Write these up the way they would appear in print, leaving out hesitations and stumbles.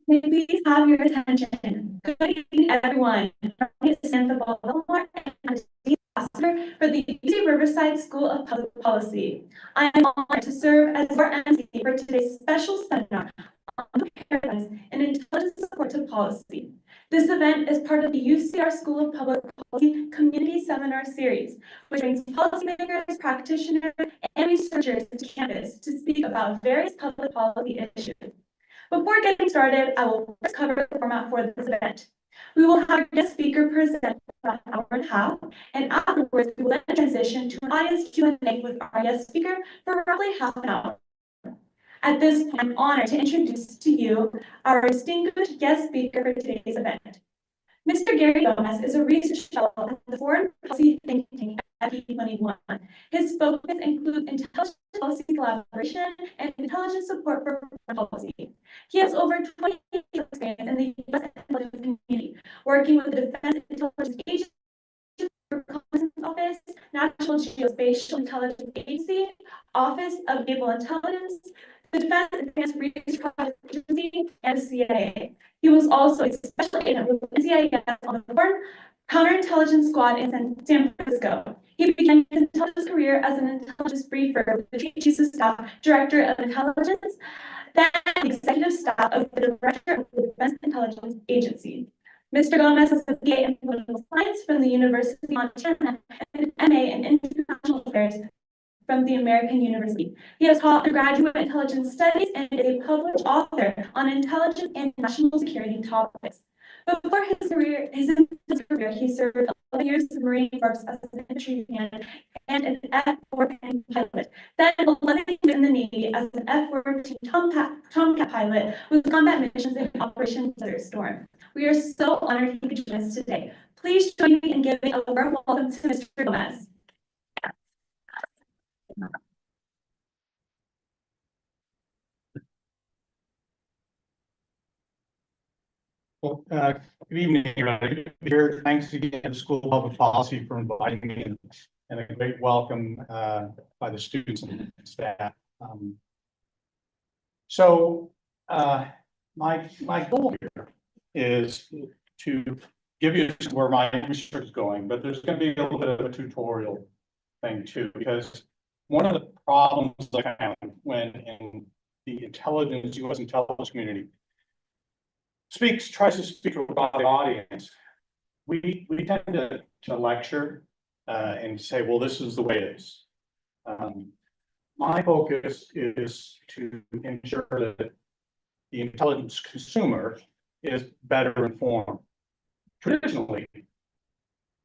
May I please have your attention? Good evening, everyone. I'm Samantha Baltimore, and I'm the ambassador for the UC Riverside School of Public Policy. I am honored to serve as your MC for today's special seminar on paradigms and intelligence support to policy. This event is part of the UCR School of Public Policy Community Seminar Series, which brings policymakers, practitioners, and researchers to campus to speak about various public policy issues. Before getting started, I will first cover the format for this event. We will have a guest speaker present for about an hour and a half, and afterwards, we will then transition to an audience Q&A with our guest speaker for roughly half an hour. At this point, I'm honored to introduce to you our distinguished guest speaker for today's event. Mr. Gary Gomez is a research fellow at the Foreign Policy Think Tank at FP21. His focus includes intelligence policy collaboration and intelligence support for foreign policy. He has over 20 years of experience in the U.S. intelligence community, working with the Defense Intelligence Agency, Reconnaissance Office, National Geospatial Intelligence Agency, Office of Naval Intelligence, the Defense Advanced Research Project Agency, and the CIA. He was also a special agent with NCIS on the Foreign Counterintelligence Squad in San Francisco. He began his intelligence career as an intelligence briefer with the Chief of Staff, Director of Intelligence, then the Executive Staff of the Director of the Defense Intelligence Agency. Mr. Gomez has a BA in Political Science from the University of Montana and an MA in International Affairs from the American University. He has taught undergraduate intelligence studies and is a published author on intelligence and national security topics. Before his career, he served 11 years as a Marine Corps as an infantry man and an F-4 pilot. Then 11 years in the Navy as an F-14 Tomcat pilot with combat missions in Operation Desert Storm. We are so honored he could join us today. Please join me in giving a warm welcome to Mr. Gomez. Well, good evening, everybody. Here, thanks again to the School of Public Policy for inviting me, and a great welcome by the students and staff. My goal here is to give you where my research is going, but there's going to be a little bit of a tutorial thing too, because one of the problems I found when in the U.S. intelligence community tries to speak to a broad audience, we tend to lecture and say, well, this is the way it is. My focus is to ensure that the intelligence consumer is better informed. Traditionally,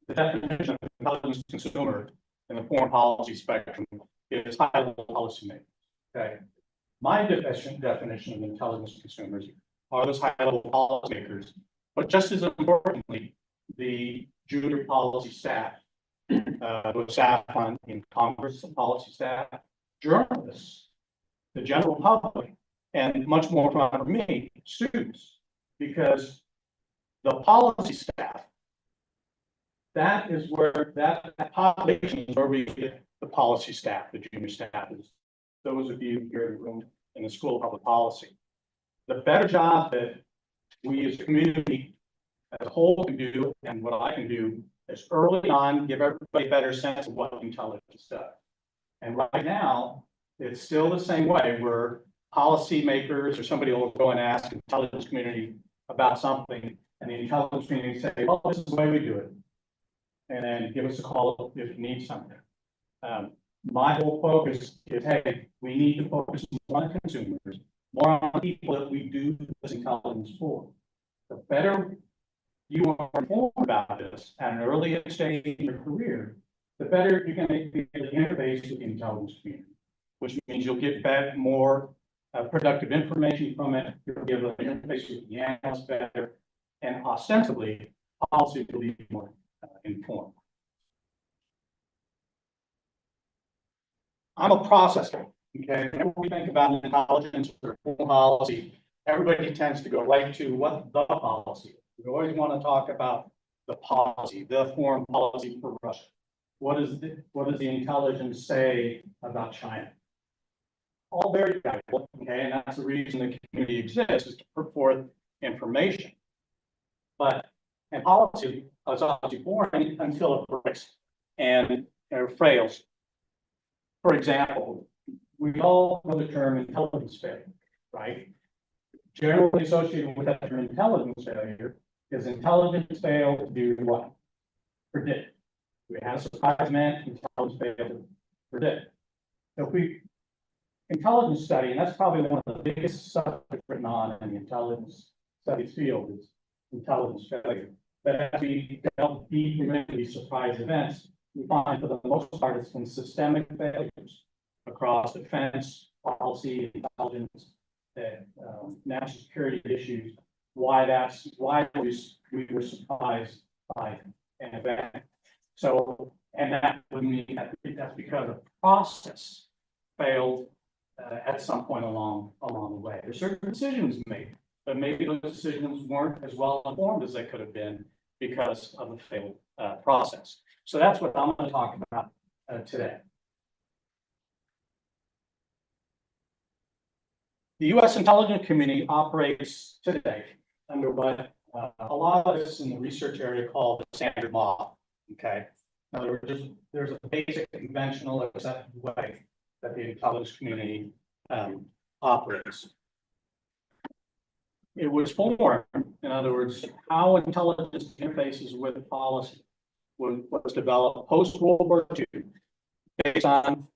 the definition of intelligence consumer in the foreign policy spectrum is high-level policymakers. Okay, My definition of intelligence consumers are those high-level policymakers, but just as importantly, the junior policy staff, the staff in Congress, the policy staff, journalists, the general public, and much more for me, students, because the policy staff, that is where that population is where we get the policy staff, the junior staff, is those of you here in the room in the School of Public Policy. The better job that we as a community as a whole can do, and what I can do, is early on give everybody a better sense of what intelligence does. And right now, it's still the same way where policymakers or somebody will go and ask the intelligence community about something, and the intelligence community say, well, this is the way we do it. And then give us a call if you need something. My whole focus is, hey, we need to focus more on consumers, more on people that we do this intelligence for. The better you are informed about this at an early stage in your career, the better you're going to be able to interface with the intelligence community, which means you'll get back more productive information from it. You'll be able to interface with the analysts better, and ostensibly, policy will be more informed. I'm a processor. Okay, whenever we think about intelligence or policy, everybody tends to go right to what the policy is. We always want to talk about the policy, the foreign policy for Russia. What does the intelligence say about China? All very valuable, okay, and that's the reason the community exists, is to put forth information. But and policy is obviously boring until it breaks and fails. For example, we all know the term intelligence failure, right? Generally associated with that term intelligence failure is intelligence fail to do what? Predict. We have a surprise event, intelligence fail to predict. If we intelligence study, and that's probably one of the biggest subjects written on in the intelligence studies field, is intelligence failure. But as we delve deeper into these surprise events, we find for the most part it's been systemic failures across defense, policy, intelligence, national security issues. Why we were surprised by an event. So, and that would mean that that's because the process failed at some point along the way. There's certain decisions made, but maybe those decisions weren't as well informed as they could have been because of the failed process. So that's what I'm going to talk about today. The U.S. intelligence community operates today under what a lot of us in the research area call the standard model. Okay, in other words, there's a basic, conventional, accepted way that the intelligence community operates. It was formed, in other words, how intelligence interfaces with policy was developed post-World War II based on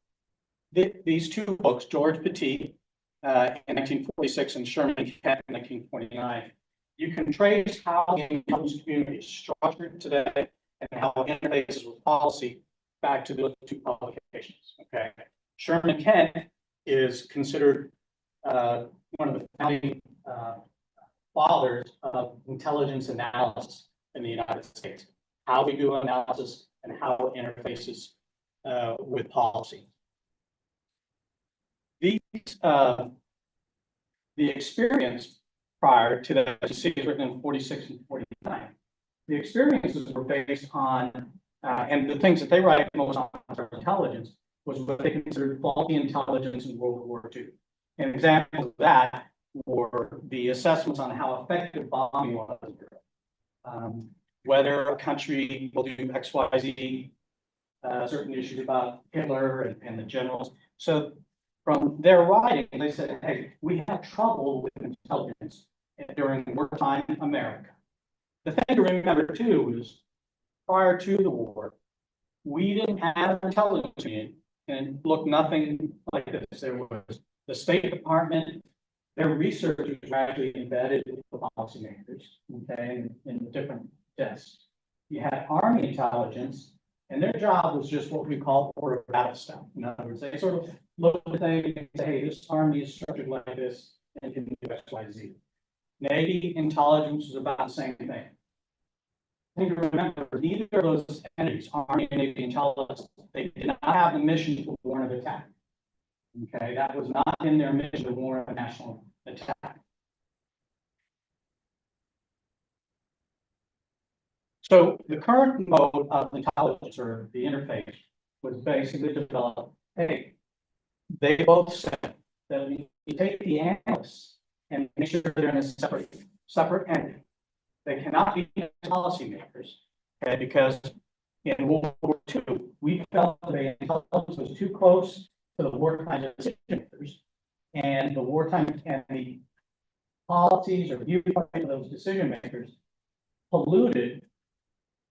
these two books, George Petit in 1946 and Sherman Kent in 1949. You can trace how the intelligence community is structured today and how it interfaces with policy back to those two publications. Okay, Sherman Kent is considered one of the founding fathers of intelligence analysis in the United States. How we do analysis and how it interfaces with policy. These the experience prior to that, you see, is written in 46 and 49. The experiences were based on, and the things that they write most on for intelligence was what they considered faulty intelligence in World War II. An example of that were the assessments on how effective bombing was in Europe. Whether a country will do X, Y, Z, certain issues about Hitler and the generals. So from their writing, they said, hey, we have trouble with intelligence during wartime America. The thing to remember too is prior to the war, we didn't have intelligence and looked nothing like this. There was the State Department, their researchers were actually embedded with the policymakers, okay, in different desks. You had Army intelligence, And their job was just what we call order battle stuff. In other words, they sort of look at things and say, hey, this army is structured like this and can do X, Y, Z. Navy intelligence was about the same thing. I think remember, neither of those entities, Army and Navy intelligence, they did not have the mission to warn of attack. Okay, that was not in their mission to warn of a national attack. So the current mode of intelligence, or the interface, was basically developed. Hey, they both said that we take the analysts and make sure they're in a separate entity. They cannot be policymakers, okay? Because in World War II, we felt that intelligence was too close to the wartime decision makers, and the wartime and the policies or viewpoint of those decision makers polluted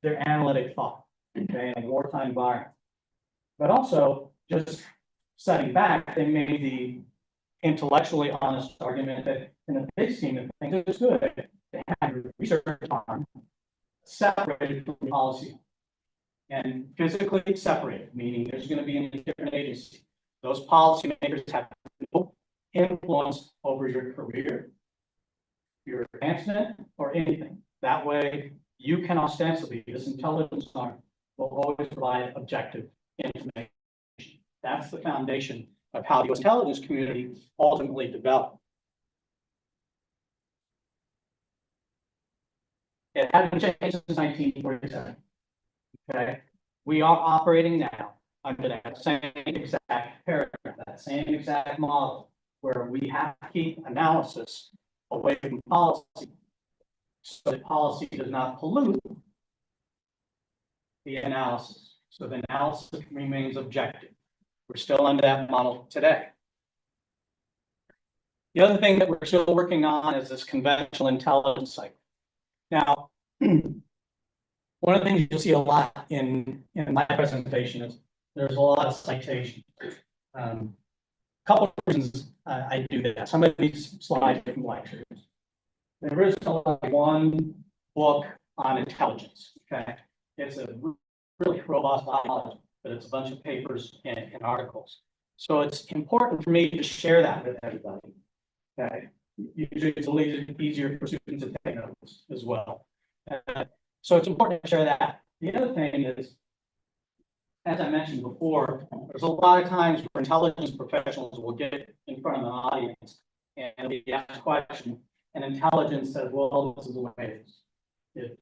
their analytic thought, okay, in a wartime environment. But also, just setting back, they made the intellectually honest argument that in the big scheme of things, it's good to have research on separated from policy and physically separated, meaning there's going to be a different agency. Those policymakers have no influence over your career, your advancement, or anything. That way, you can ostensibly, this intelligence arm will always provide objective information. That's the foundation of how the U.S. intelligence community ultimately developed. It hasn't changed since 1947. Okay, we are operating now under that same exact paradigm, that same exact model, where we have to keep analysis away from policy, so that policy does not pollute the analysis. So the analysis remains objective. We're still under that model today. The other thing that we're still working on is this conventional intelligence cycle. Now, one of the things you'll see a lot in my presentation is there's a lot of citations. A couple of reasons I do that. Some of these slides are from lectures. There is one book on intelligence. Okay, it's a really robust biology, but it's a bunch of papers and articles. So it's important for me to share that with everybody. Okay, usually it's a little easier for students to take notes as well. So it's important to share that. The other thing is, as I mentioned before, there's a lot of times where intelligence professionals will get in front of an audience and be asked a question, and intelligence says, well, this is the way it is. If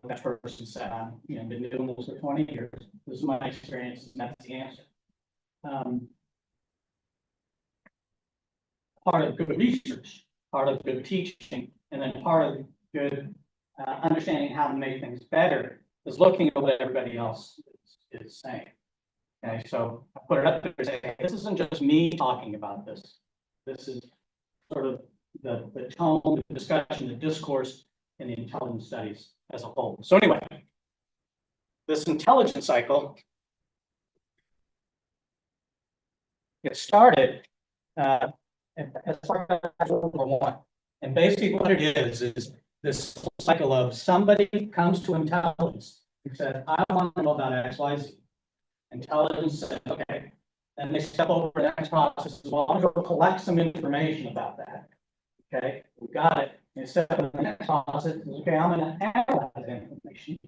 that person said, I've been doing this for 20 years, this is my experience, and that's the answer. Part of good research, part of good teaching, and then part of good understanding how to make things better is looking at what everybody else is saying. Okay, so I put it up there and say, hey, this isn't just me talking about this. This is sort of the tone, the discussion, the discourse in the intelligence studies as a whole. So anyway, this intelligence cycle, it started as part of World War I. And basically what it is this cycle of somebody comes to intelligence and says, I want to know about X, Y, Z. Intelligence says, okay. Then they step over the next process. Well, I'm going to collect some information about that. Okay, we got it. And step in the next process. Okay, I'm going to analyze that information.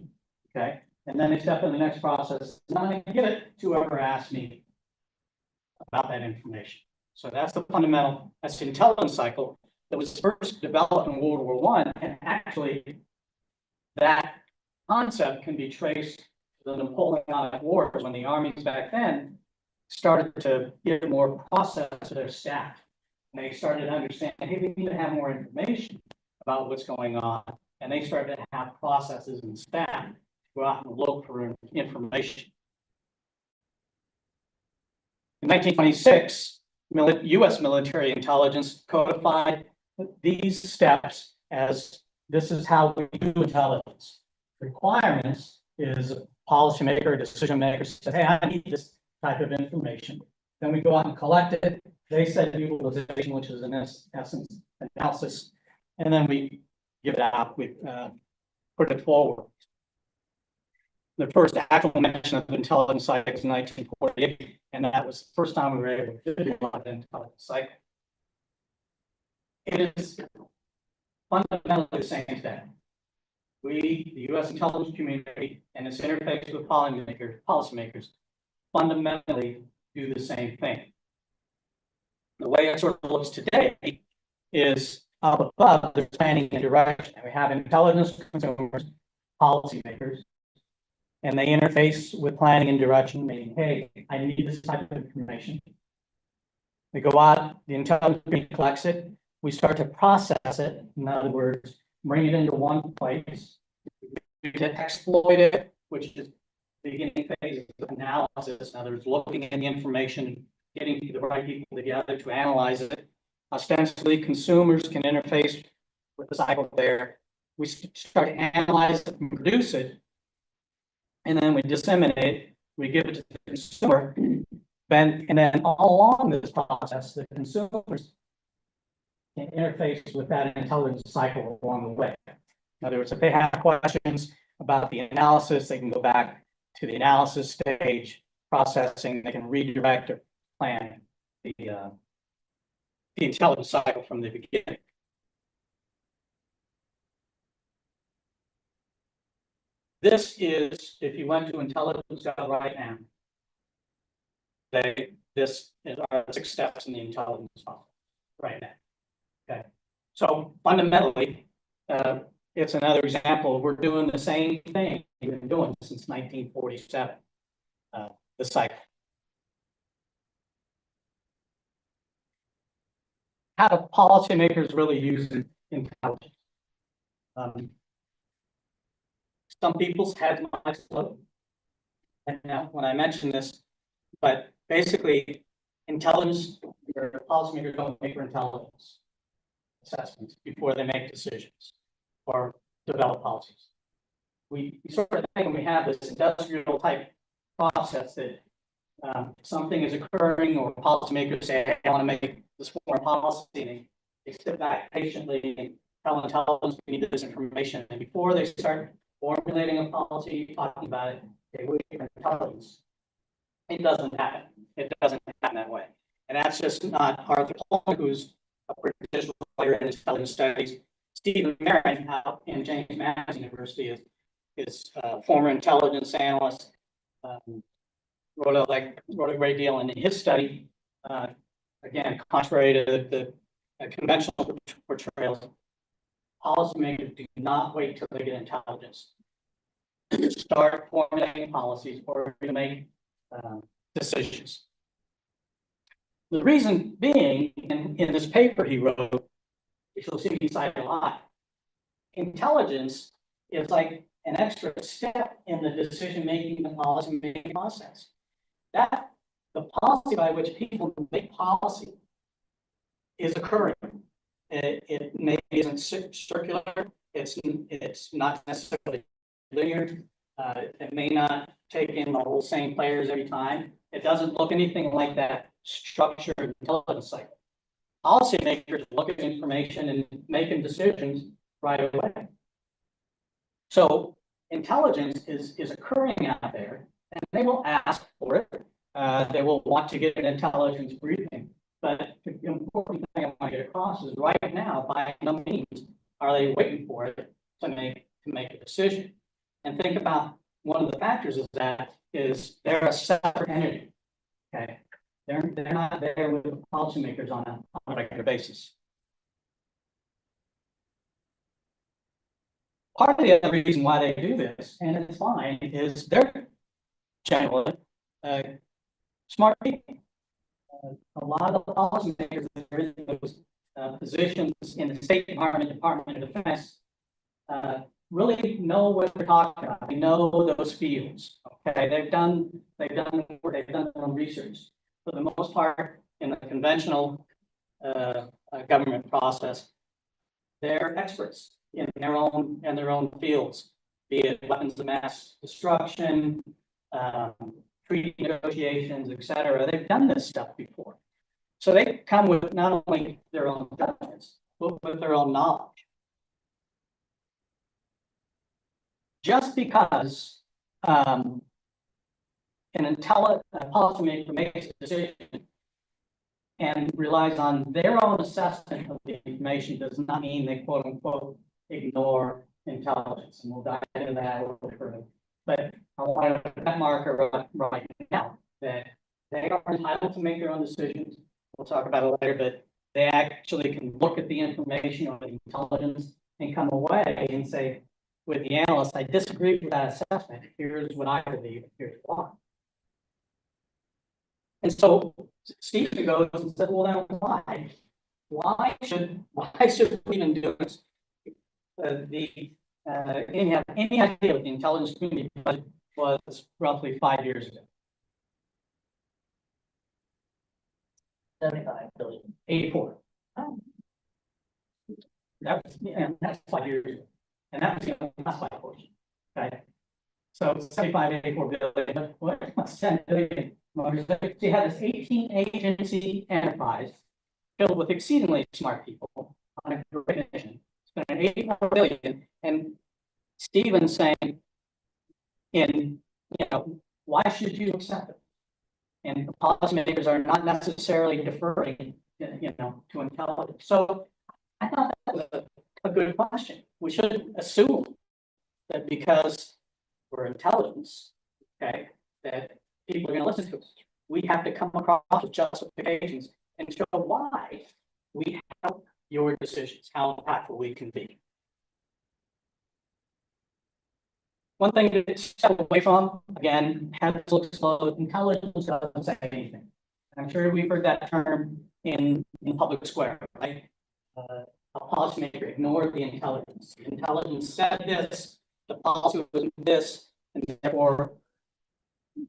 Okay, and then they step in the next process. And I'm going to give it to whoever asked me about that information. So that's the fundamental, that's the intelligence cycle that was first developed in World War I, and actually that concept can be traced to the Napoleonic Wars, when the armies back then started to get more process to their staff. And they started to understand, hey, we need to have more information about what's going on. And they started to have processes and staff to go out and look for information. In 1926, U.S. military intelligence codified these steps as this is how we do intelligence. Requirements is a policymaker, decision maker says, hey, I need this type of information. Then we go out and collect it. They set utilization, which is in essence analysis, and then we give it out. We put it forward. the first actual mention of intelligence cycles in 1948, and that was the first time we were able to visualize an intelligence cycle. It is fundamentally the same thing. We, the U.S. intelligence community, and its interface with policymakers, fundamentally do the same thing. The way it sort of looks today is up above, there's planning and direction. And we have intelligence consumers, policymakers, and they interface with planning and direction, meaning, hey, I need this type of information. We go out, the intelligence community collects it, we start to process it, in other words, bring it into one place, to exploit it, which is the beginning phase of analysis. In other words, looking at the information, getting the right people together to analyze it. Ostensibly, consumers can interface with the cycle there. We start to analyze it and produce it, and then we disseminate it. We give it to the consumer. And then all along this process, the consumers can interface with that intelligence cycle along the way. In other words, if they have questions about the analysis, they can go back to the analysis stage, processing, they can redirect or plan the intelligence cycle from the beginning. This is, if you went to Intelligence.gov right now, this is our 6 steps in the intelligence process right now. Okay, so fundamentally, it's another example. We're doing the same thing we've been doing since 1947. The cycle. How do policymakers really use intelligence? Some people's heads might explode. And now, when I mention this, but basically, intelligence, your policymakers don't make for intelligence assessments before they make decisions or develop policies. We sort of think when we have this industrial type process that something is occurring, or policymakers say, I want to make this foreign policy, and they sit back patiently and tell intelligence we need this information. And before they start formulating a policy, talking about it, they wait for intelligence. It doesn't happen. It doesn't happen that way. And that's just not Arthur Plummer, who's a British player in intelligence studies. Stephen Merrin out in James Madison University is a former intelligence analyst. Wrote a great deal in his study. Again, contrary to the conventional portrayals, policymakers do not wait till they get intelligence to start formulating policies or to make decisions. The reason being, in this paper he wrote, which you'll see me cite a lot, intelligence is like an extra step in the decision-making and policy-making process. That the policy by which people make policy is occurring. It maybe isn't circular. It's not necessarily linear. It may not take in the whole same players every time. It doesn't look anything like that structured intelligence cycle. Policymakers look at information and making decisions right away. So intelligence is occurring out there, and they will ask for it. They will want to get an intelligence briefing. But the important thing I want to get across is right now, by no means are they waiting for it to make a decision. And think about one of the factors of that is they're a separate entity. Okay, they're not there with the policymakers on a regular basis. Part of the other reason why they do this, and it's fine, is they're generally smart people. A lot of the policymakers that are in those positions in the State Department, Department of Defense, really know what they're talking about. They know those fields. Okay, they've done work, they've done their own research. For the most part, in the conventional government process, they're experts in their own fields, be it weapons of mass destruction, treaty negotiations, etc. They've done this stuff before. So they come with not only their own judgments, but with their own knowledge. Just because an policymaker makes a decision and relies on their own assessment of the information does not mean they quote unquote ignore intelligence. And we'll dive into that a little bit further. But I want to put that marker right now that they are entitled to make their own decisions. We'll talk about it later, but they actually can look at the information or the intelligence and come away and say, with the analyst, I disagree with that assessment. Here's what I believe. Here's why. And so Stephen goes and said, well, then why? Why should we even do this? Any idea what the intelligence community budget was roughly 5 years ago? 75 billion. 84. Oh. That's 5 years ago. And that was the only classified portion. Okay. So 75, 84 billion, what's 10 billion? So you have this 18 agency enterprise filled with exceedingly smart people on a great mission. Spending 84 billion, and Stephen's saying, why should you accept it? And the policymakers are not necessarily deferring, to intelligence. So I thought that was a good question. We should assume that because we're intelligence, okay, that people are going to listen to us. We have to come across with justifications and show why we help your decisions, how impactful we can be. One thing to step away from, again, has to look slow. Intelligence doesn't say anything. I'm sure we've heard that term in public square, right? A policymaker ignored the intelligence. The intelligence said this, the policy was this, and therefore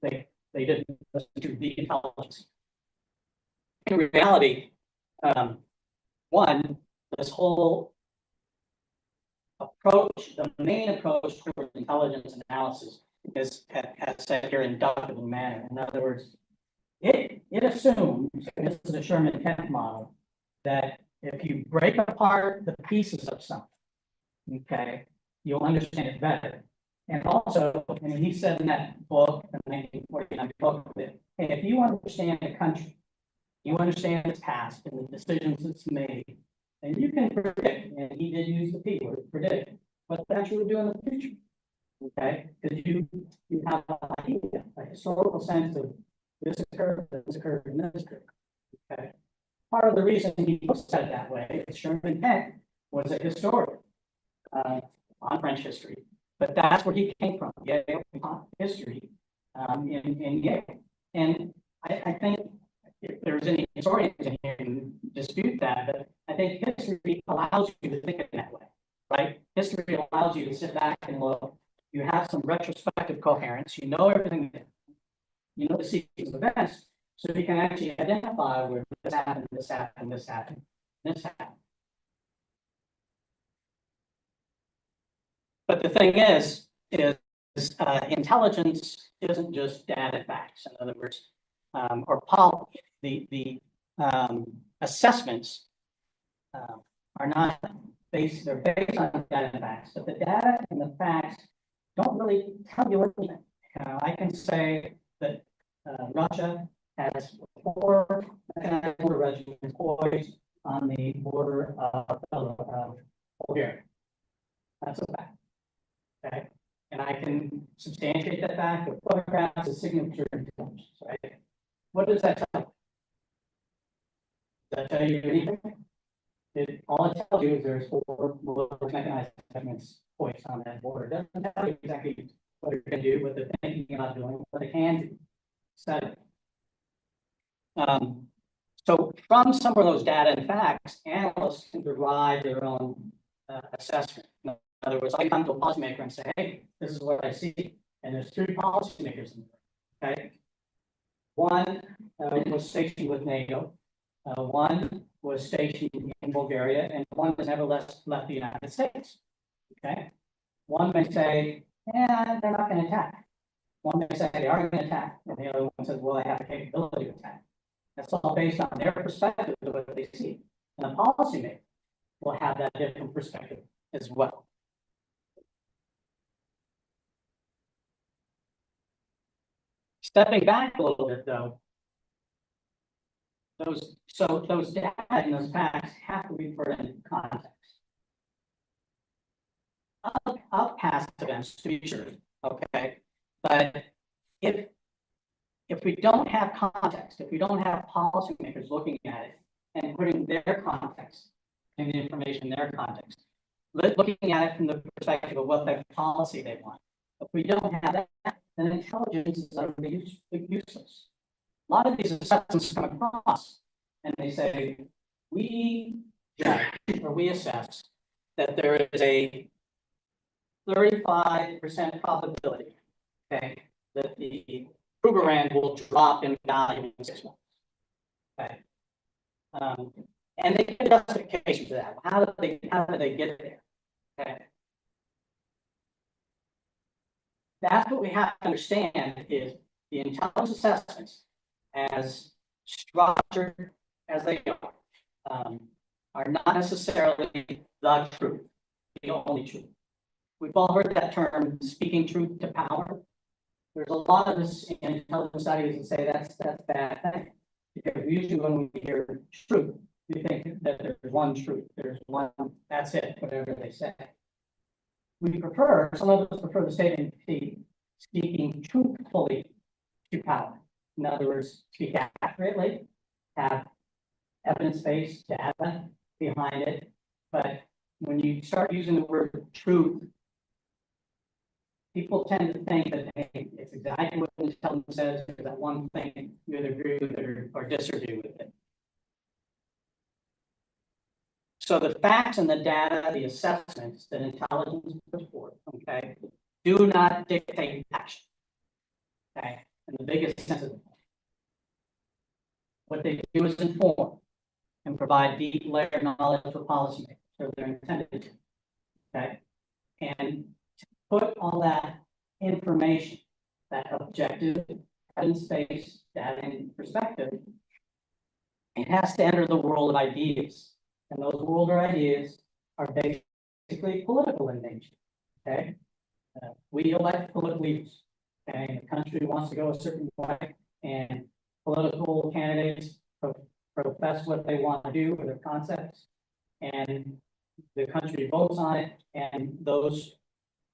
they didn't listen to the intelligence. In reality, this whole approach, the main approach towards intelligence analysis is, as said here, inductive manner. In other words, it assumes, this is a Sherman-Kent model, that if you break apart the pieces of something, okay, you'll understand it better. And also, and he said in that book, the 1949 book, that hey, if you understand a country, you understand its past and the decisions it's made, and you can predict, and he did use the P word, predict, what the country would do in the future. Okay, because you have an idea, a historical sense of this occurred, and this occurred. Okay. Part of the reason he looks at it that way is Sherman-Kent was a historian on French history, but that's where he came from. Yale taught history in Yale, and I think if there's any historians in here who can dispute that, but I think history allows you to think in that way, right? History allows you to sit back and look. You have some retrospective coherence. You know everything. You know the sequence of events, so you can actually identify where this happened, this happened, this happened, this happened. But the thing is intelligence isn't just data facts. In other words, the assessments are not based, they're based on data facts, but the data and the facts don't really tell you anything. I can say that Russia has 4 regiments poised on the border of Bulgaria. That's a fact. Okay, and I can substantiate that fact with photographs and signature intelligence, right? What does that tell you? Does that tell you anything? All it tells you is there's 4 mechanized segments poised on that border. It doesn't tell you exactly what you're going to do, what they're thinking about doing, what they can do. So from some of those data and facts, analysts can derive their own assessment. In other words, I come to a policymaker and say, hey, this is what I see. And there's 3 policymakers in there. Okay. One was stationed with NATO. One was stationed in Bulgaria, and one has never left the United States. Okay. One may say, yeah, they're not going to attack. One may say they are going to attack, and the other one says, well, they have the capability to attack. That's all based on their perspective of what they see. And the policymaker will have that different perspective as well. Stepping back a little bit though, those data and those facts have to be put in context. Of past events to be sure, okay? But if we don't have context, if we don't have policymakers looking at it and putting their context and the information in their context, looking at it from the perspective of what type of policy they want. If we don't have that, then intelligence is utterly useless. A lot of these assessments come across and they say, we judge or we assess that there is a 35% probability, okay, that the Krugerrand will drop in value in 6 months. Okay. And they give justification for that. How do they get there? Okay. That's what we have to understand is the intelligence assessments, as structured as they are not necessarily the truth, the only truth. We've all heard that term, speaking truth to power. There's a lot of this in intelligence studies that say that's a bad thing. Because usually when we hear truth, we think that there's one truth, there's one, that's it, whatever they say. Some of us prefer the statement speaking truthfully to power. In other words, speak accurately, have evidence-based data behind it. But when you start using the word truth, people tend to think that hey, it's exactly what the intelligence says, or that one thing you either agree with it or disagree with it. So the facts and the data, the assessments that intelligence puts forth, okay, do not dictate action. Okay, in the biggest sense of it. What they do is inform and provide deep layered knowledge for policymakers, so they're intended to. Okay, and to put all that information, that objective, evidence-based data in perspective, it has to enter the world of ideas. And those world of ideas are basically political in nature. Okay, we elect political leaders. Okay, the country wants to go a certain way, and political candidates profess what they want to do with their concepts, and the country votes on it, and those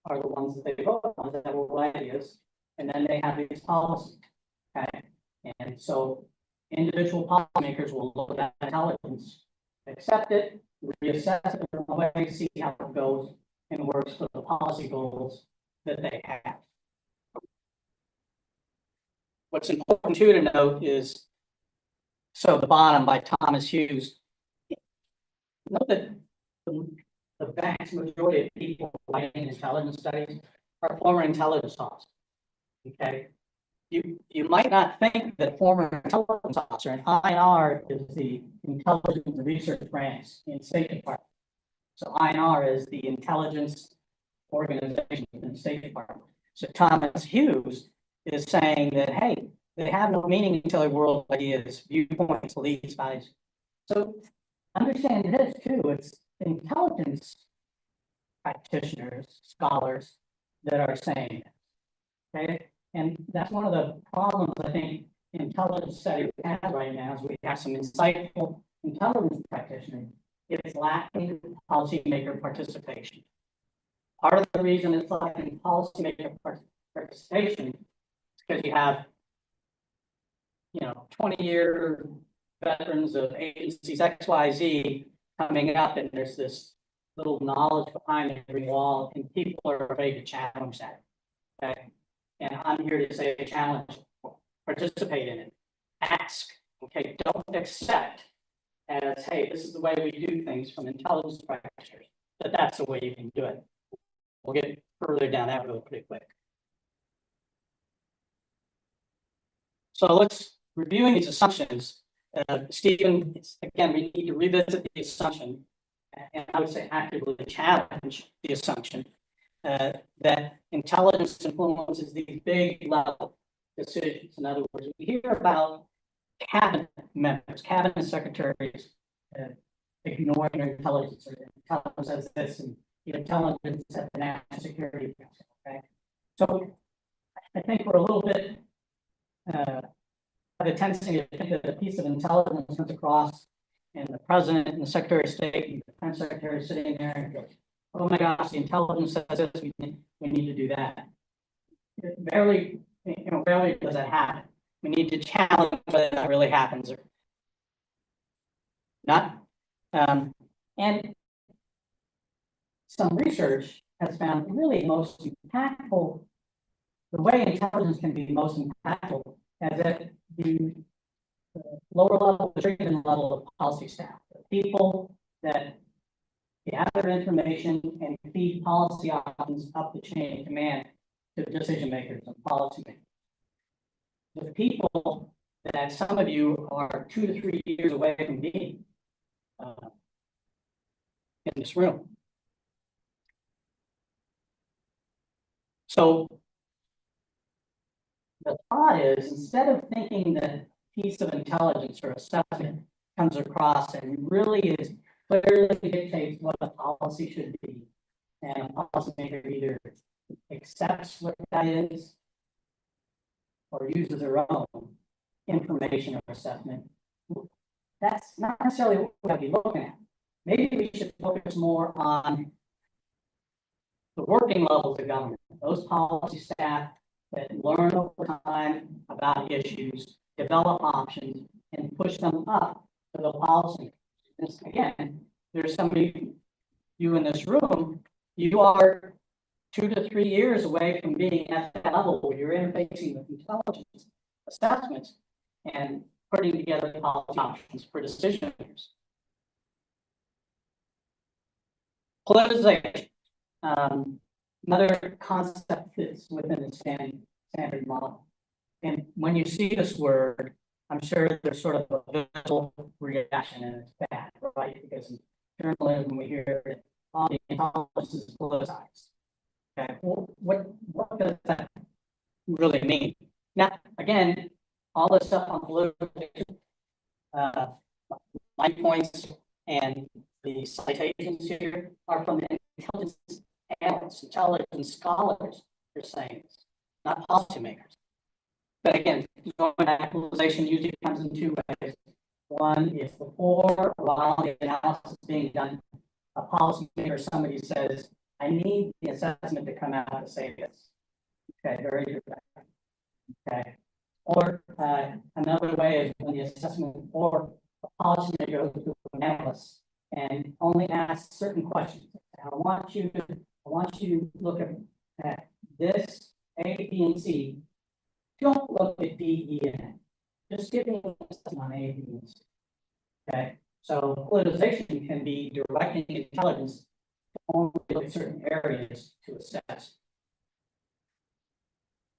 are the ones that they vote on that have ideas, and then they have these policies. Okay, and so individual policymakers will look at that intelligence, accept it, reassess it in a way, see how it goes and works for the policy goals that they have. What's important too to note is, so the bottom by Thomas Hughes, note that the vast majority of people writing intelligence studies are former intelligence officers. Okay, you might not think that former intelligence officer, and INR is the Intelligence and Research Branch in the State Department. So INR is the intelligence organization in the State Department. So Thomas Hughes is saying that, hey, they have no meaning until their world ideas, viewpoints, beliefs, values. So understand this too, it's intelligence practitioners, scholars that are saying this, okay? And that's one of the problems I think intelligence study has right now is we have some insightful intelligence practitioners. It's lacking policymaker participation. Part of the reason it's lacking policymaker participation is because you have, 20-year veterans of agencies XYZ coming up, and there's this little knowledge behind every wall, and people are afraid to challenge that. Okay, and I'm here to say challenge, participate in it, ask. Okay, don't accept as, hey, this is the way we do things from intelligence practitioners, but that's the way you can do it. We'll get further down that road pretty quick. So let's reviewing these assumptions. Stephen, again, we need to revisit the assumption, and I would say actively challenge the assumption that intelligence influences these big level decisions. In other words, we hear about cabinet members, cabinet secretaries ignoring their intelligence, or intelligence as this, and intelligence at the National Security Council. Okay, so I think we're a little bit have a tendency to think that a piece of intelligence comes across and the president and the secretary of state, and the defense secretary sitting there and goes, oh my gosh, the intelligence says this, we need to do that. Rarely, rarely does that happen. We need to challenge whether that really happens or not. And some research has found really most impactful, the way intelligence can be most impactful is at the lower level, the treatment level of policy staff, the people that gather information and feed policy options up the chain of command to decision makers and policy makers. The people that some of you are 2 to 3 years away from being in this room. So the thought is, instead of thinking that piece of intelligence or assessment comes across and really is clearly dictates what the policy should be, and a policymaker either accepts what that is or uses their own information or assessment, that's not necessarily what we'll be looking at. Maybe we should focus more on the working levels of government, those policy staff that learn over time about issues, develop options, and push them up to the policy. And again, there's somebody, you in this room, you are 2 to 3 years away from being at that level where you're interfacing with intelligence assessments and putting together policy options for decision makers. Politicization. Another concept that's within the standard model. And when you see this word, I'm sure there's sort of a visual reaction, and it's bad, right? Because in journalism, we hear that all the intelligence is politicized. Okay, well, what does that really mean? Now, again, all this stuff on politicization, my points and the citations here are from the intelligence analysts, intelligence scholars are saying this, not policymakers. But again, going back, politicization usually comes in 2 ways. One is before or while the analysis is being done, a policymaker, somebody says, I need the assessment to come out to say this. Okay, very direct. Okay. Or another way is when the assessment or a policymaker goes to an analyst and only asks certain questions. I want you to look at this A, B, and C. Don't look at D, E, and F. Just give me an assessment on A, B, and C. Okay. So politicization can be directing intelligence to only look at certain areas to assess.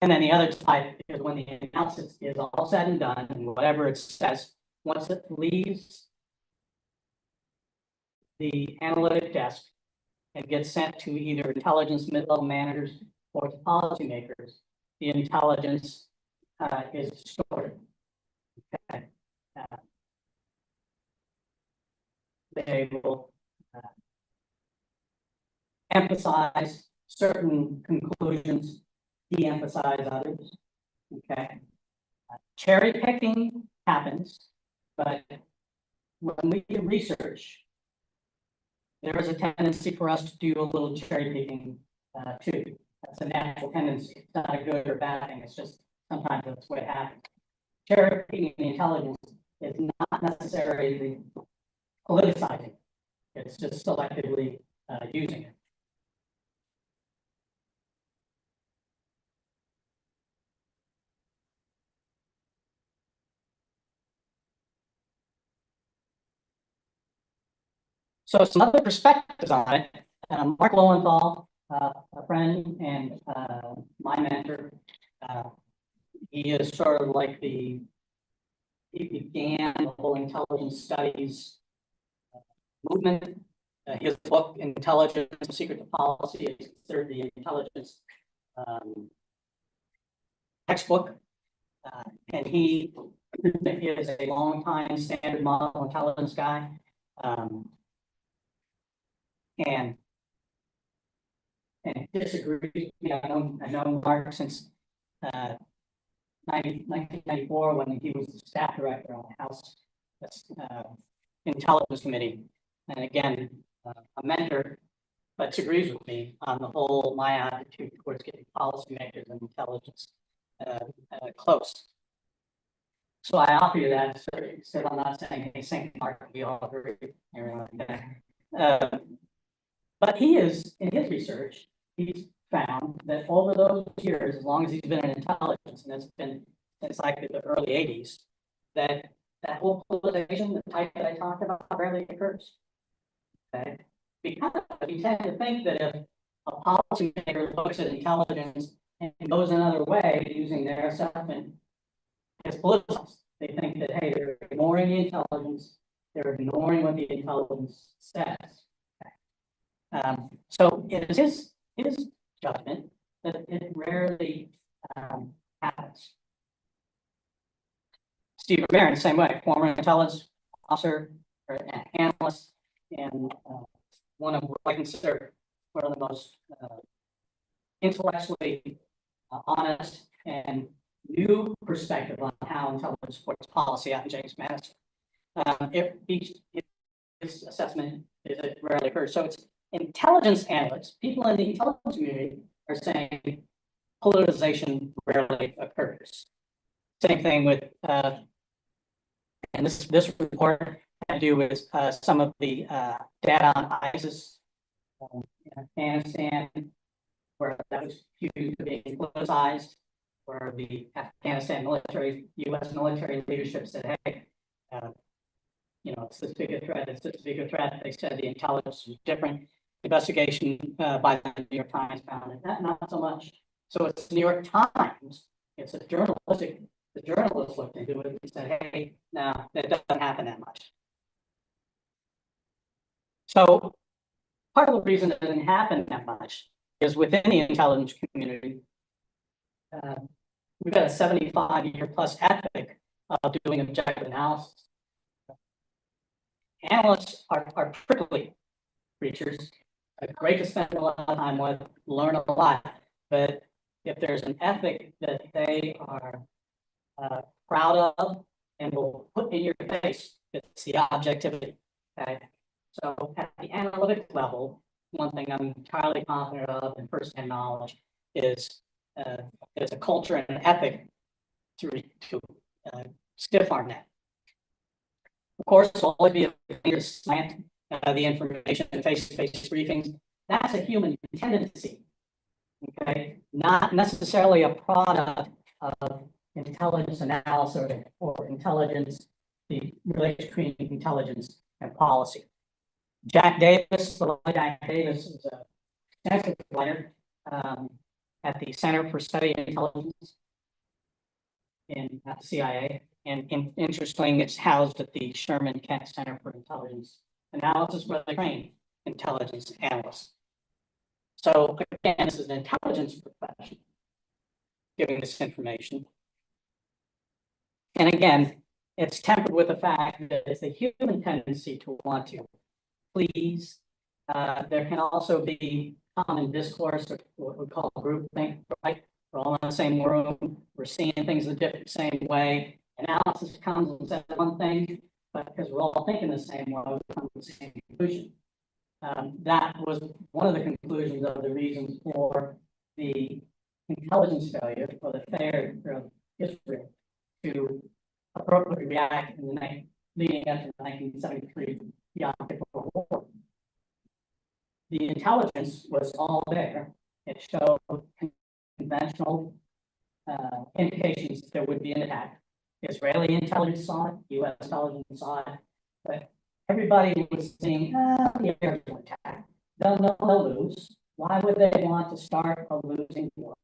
And then the other type is when the analysis is all said and done, and whatever it says, once it leaves the analytic desk and gets sent to either intelligence mid-level managers or to policymakers, the intelligence is stored. Okay. They will emphasize certain conclusions, de-emphasize others. Okay. Cherry picking happens, but when we do research, there is a tendency for us to do a little cherry picking too. That's a natural tendency. It's not a good or bad thing. It's just sometimes that's what happens. Cherry picking intelligence is not necessarily politicizing. It's just selectively using it. So some other perspectives on it. Mark Lowenthal, a friend and my mentor, he is sort of like he began the whole intelligence studies movement. His book, Intelligence, The Secret to Policy, is considered the intelligence textbook. And he is a long-time standard model intelligence guy. And disagree. I know Mark since 1994, when he was the staff director on the House Intelligence Committee. And again, a mentor, but agrees with me on the whole, my attitude towards getting policymakers and intelligence close. So I offer you that, so I'm not saying, hey, St. Mark, we all agree, everything like that. But he is, in his research, he's found that over those years, as long as he's been in intelligence, and it's been since like the early 80s, that whole polarization, the type that I talked about, rarely occurs. Okay? Because we tend to think that if a policymaker looks at intelligence and goes another way using their assessment, it's politicized. They think that, hey, they're ignoring the intelligence, they're ignoring what the intelligence says. So it is his judgment that it rarely happens. Steve Marin, same way, former intelligence officer or an analyst, and one of what I consider one of the most intellectually honest and new perspective on how intelligence supports policy out in James Madison. His assessment is it rarely occurs. So it's intelligence analysts, people in the intelligence community are saying politicization rarely occurs. Same thing with, and this report had to do with some of the data on ISIS in Afghanistan, where that was accused of being politicized, where the Afghanistan military, U.S. military leadership said, hey, it's this big a threat, it's this big a threat. They said the intelligence was different. Investigation by the New York Times found that not so much. So it's New York Times, it's a journalistic, the journalist looked into it and said, hey, no, that doesn't happen that much. So part of the reason it didn't happen that much is within the intelligence community, we've got a 75-year plus ethic of doing objective analysis. Analysts are prickly creatures, great to spend a lot of time with, learn a lot. But if there's an ethic that they are proud of and will put in your face, it's the objectivity. Okay? So at the analytic level, one thing I'm entirely confident of in firsthand knowledge is there's a culture and an ethic to stiff arm that. Of course, will always be a slant the information in face-to-face briefings. That's a human tendency, okay? Not necessarily a product of intelligence analysis or intelligence, the relation between intelligence and policy. Jack Davis, is a extensive writer at the Center for Study Intelligence at the CIA. And interestingly, it's housed at the Sherman Kent Center for Intelligence Analysis, where they train intelligence analysts. So again, this is an intelligence profession giving this information. And again, it's tempered with the fact that it's a human tendency to want to please. There can also be common discourse, or what we call groupthink, right? We're all in the same room, we're seeing things the same way. Analysis comes and says one thing, but because we're all thinking the same way, we come to the same conclusion. That was one of the conclusions of the reasons for the intelligence failure, or the failure of Israel to appropriately react in the night leading up to 1973 Yom Kippur War. The intelligence was all there. It showed conventional indications there would be an attack. Israeli intelligence saw it, U.S. intelligence saw it, but everybody was saying, the Arabs will attack. They'll lose. Why would they want to start a losing war?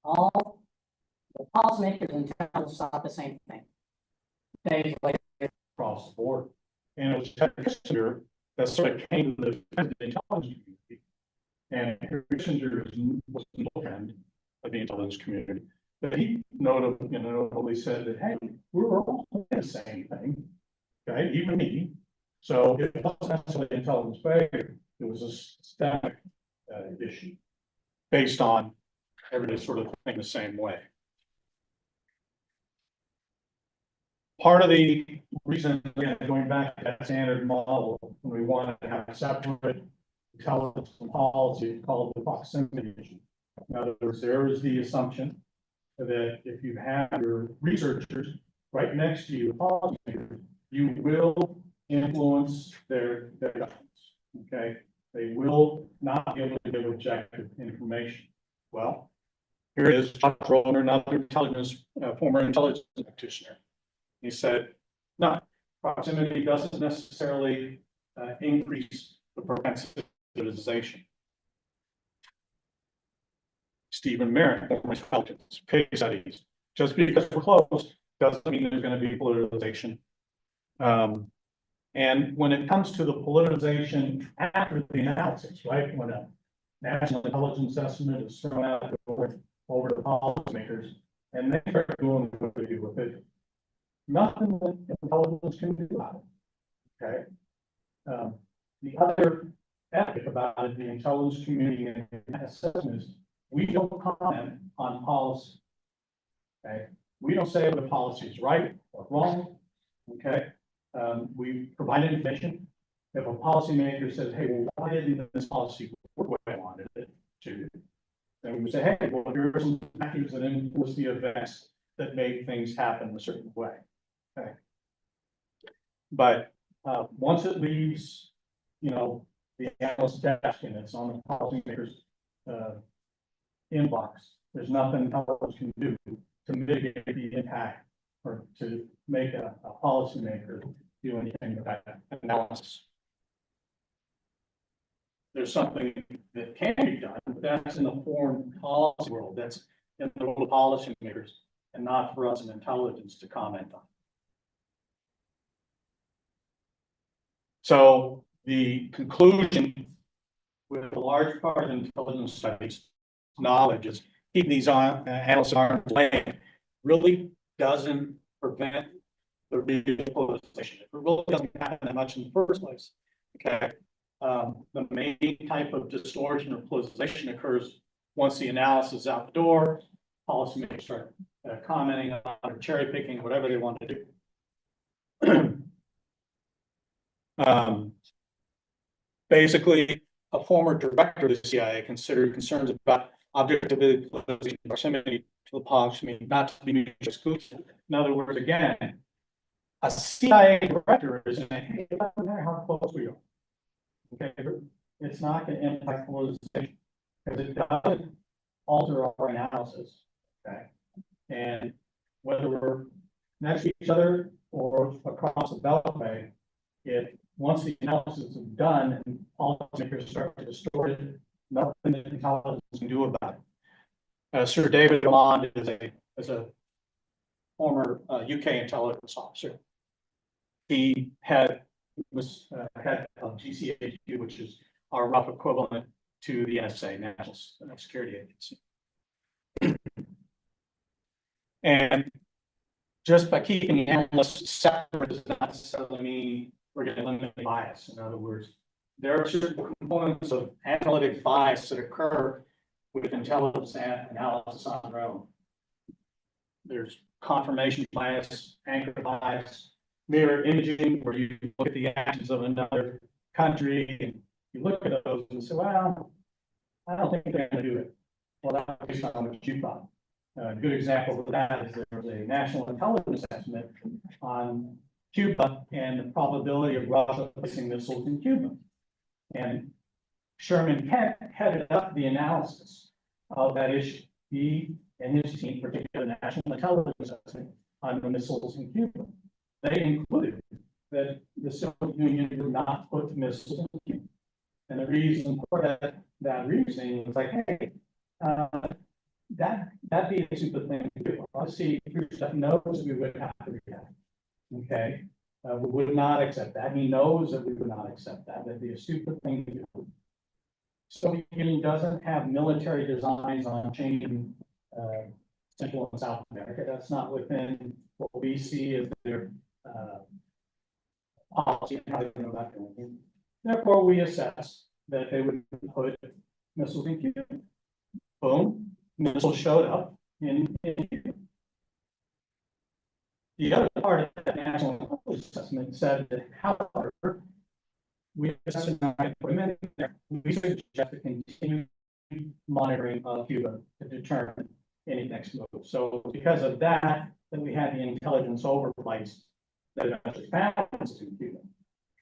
All the policymakers and intelligence saw the same thing. They across the board. And it was Ted Kissinger that sort of came to the defense of the intelligence community. And Kissinger was the friend of the intelligence community. But he notably said that, hey, we're all doing the same thing, okay, even me. So it wasn't necessarily intelligence failure, it was a systemic issue based on everybody sort of thinking the same way. Part of the reason, again, going back to that standard model, when we wanted to have a separate intelligence and policy called the proximity issue. In other words, there is the assumption that if you have your researchers right next to you, policymakers, you will influence their judgments, okay? They will not be able to give objective information. Well, here is Chuck Roller, another former intelligence practitioner. He said, no, proximity doesn't necessarily increase the propensity to politicization. Stephen Merritt, former intelligence, case studies. Just because we're close doesn't mean there's going to be politicization. And when it comes to the politicization after the analysis, right, when a national intelligence estimate is thrown out over the policymakers, and they start doing what they do with it, nothing that intelligence can do about it. Okay. The other ethic about it, the intelligence community and assessment is we don't comment on policy. Okay. We don't say whether the policy is right or wrong. Okay. We provide information. If a policymaker says, hey, well, why didn't this policy work the way I wanted it to? Then we would say, hey, well, here are some factors that influence the events that made things happen a certain way. Okay. But once it leaves, you know, the analyst's desk and it's on the policymaker's inbox, there's nothing intelligence can do to mitigate the impact or to make a policymaker do anything about that analysis. There's something that can be done, but that's in the foreign policy world. That's in the world of policymakers and not for us in intelligence to comment on. So the conclusion with a large part of intelligence studies knowledge is keeping these analysts arm's length really doesn't prevent the real politicization. It really doesn't happen that much in the first place. Okay. The main type of distortion or politicization occurs once the analysis is out the door, policymakers start commenting on or cherry picking, whatever they want to do. Basically, a former director of the CIA considered concerns about objectivity, proximity to the policy, not to be mutually exclusive. In other words, again, a CIA director is saying, hey, it doesn't matter how close we are. Okay, it's not going to impact politicization because it doesn't alter our analysis. Okay, and whether we're next to each other or across the beltway, if once the analysis is done and policymakers start to distort it, nothing that intelligence can do about it. Sir David Lamond is a former UK intelligence officer. He was head of GCHQ, which is our rough equivalent to the NSA, National Security Agency. And just by keeping the analysts separate does not necessarily mean we're going to eliminate bias. In other words, there are certain components of analytic bias that occur with intelligence analysis on their own. There's confirmation bias, anchor bias, mirror imaging, where you look at the actions of another country and you look at those and say, well, I don't think they're going to do it. Well, that's based on what you thought. A good example of that is there was a national intelligence estimate on Cuba and the probability of Russia placing missiles in Cuba. And Sherman Kent headed up the analysis of that issue. He and his team, particularly the National Intelligence Estimate on the missiles in Cuba, they included that the Soviet Union would not put missiles in Cuba. And the reason for that reasoning was like, hey, that'd be a stupid thing to do. Obviously, Khrushchev knows we would have to react. Okay, we would not accept that. He knows that we would not accept that. That'd be a stupid thing to do. Soviet Union doesn't have military designs on changing Central and South America. That's not within what we see as their policy and how they know about doing. Therefore, we assess that they would put missiles in Cuba. Boom, missiles showed up in Cuba. The other part of that national intelligence assessment said that, however, we suggest a continued monitoring of Cuba to determine any next move. So because of that, then we had the intelligence overflights that actually found in Cuba.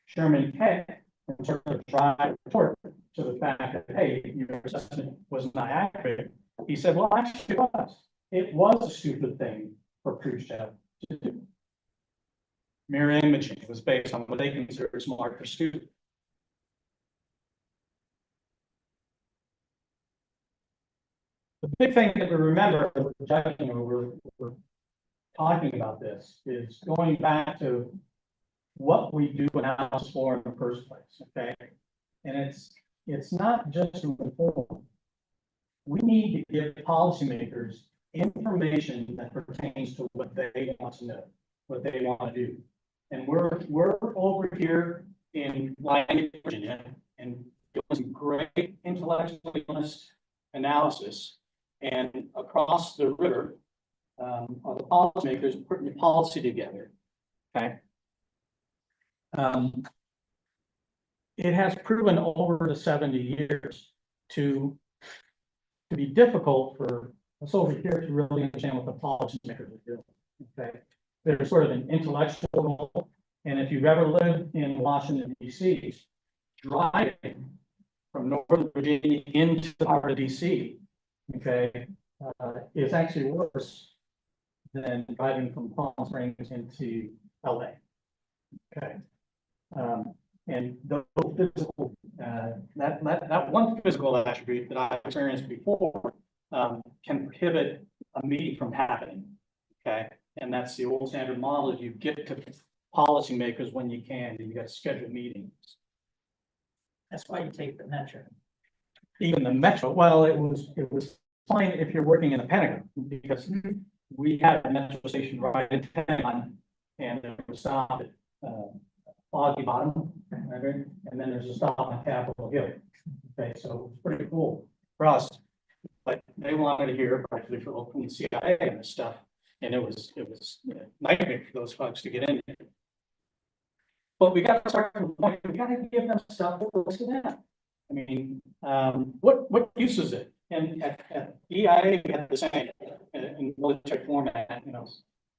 Sherman Keck sort of tried to retort to the fact that, hey, your assessment was not accurate. He said, well, actually it was. It was a stupid thing for Khrushchev to do. Mirror imaging was based on what they consider smart or stupid. The big thing that we remember, we're talking about this, is going back to what we do analysis for in the first place, okay? And it's not just to inform. We need to give policymakers information that pertains to what they want to know, what they want to do. And we're over here in Lyon, Virginia, and doing some great intellectually honest analysis. And across the river are the policymakers putting the policy together. Okay. It has proven over the 70 years to be difficult for us over here to really understand what the policymakers are doing. Okay. There's sort of an intellectual role. And if you've ever lived in Washington, D.C., driving from Northern Virginia into the heart of D.C., okay, is actually worse than driving from Palm Springs into LA. Okay. And the physical, that one physical attribute that I experienced before can prohibit a meeting from happening. Okay. And that's the old standard model. You get to policymakers when you can, and you got to schedule meetings. That's why you take the metro. Even the metro, well, it was fine if you're working in the Pentagon, because we had a metro station right in Pentagon, and it was stopped at Foggy Bottom, right? And then there's a stop on Capitol Hill. Okay, so it's pretty cool for us, but they wanted to hear particularly from the CIA and this stuff, and it was a nightmare for those folks to get in there. But we got to start from the point, we got to give them stuff that works for them. I mean, what use is it? And at EIA, we had the same in military format,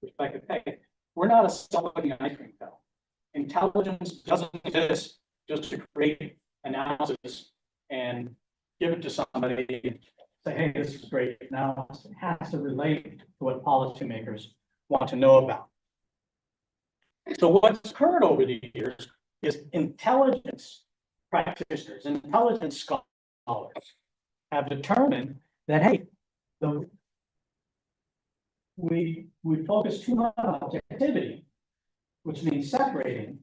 perspective. Hey, we're not a self-looking ice cream cup. Intelligence doesn't exist just to create analysis and give it to somebody and say, hey, this is great analysis. It has to relate to what policymakers want to know about. So what's occurred over the years is intelligence practitioners, intelligence scholars have determined that, hey, we focus too much on objectivity, which means separating.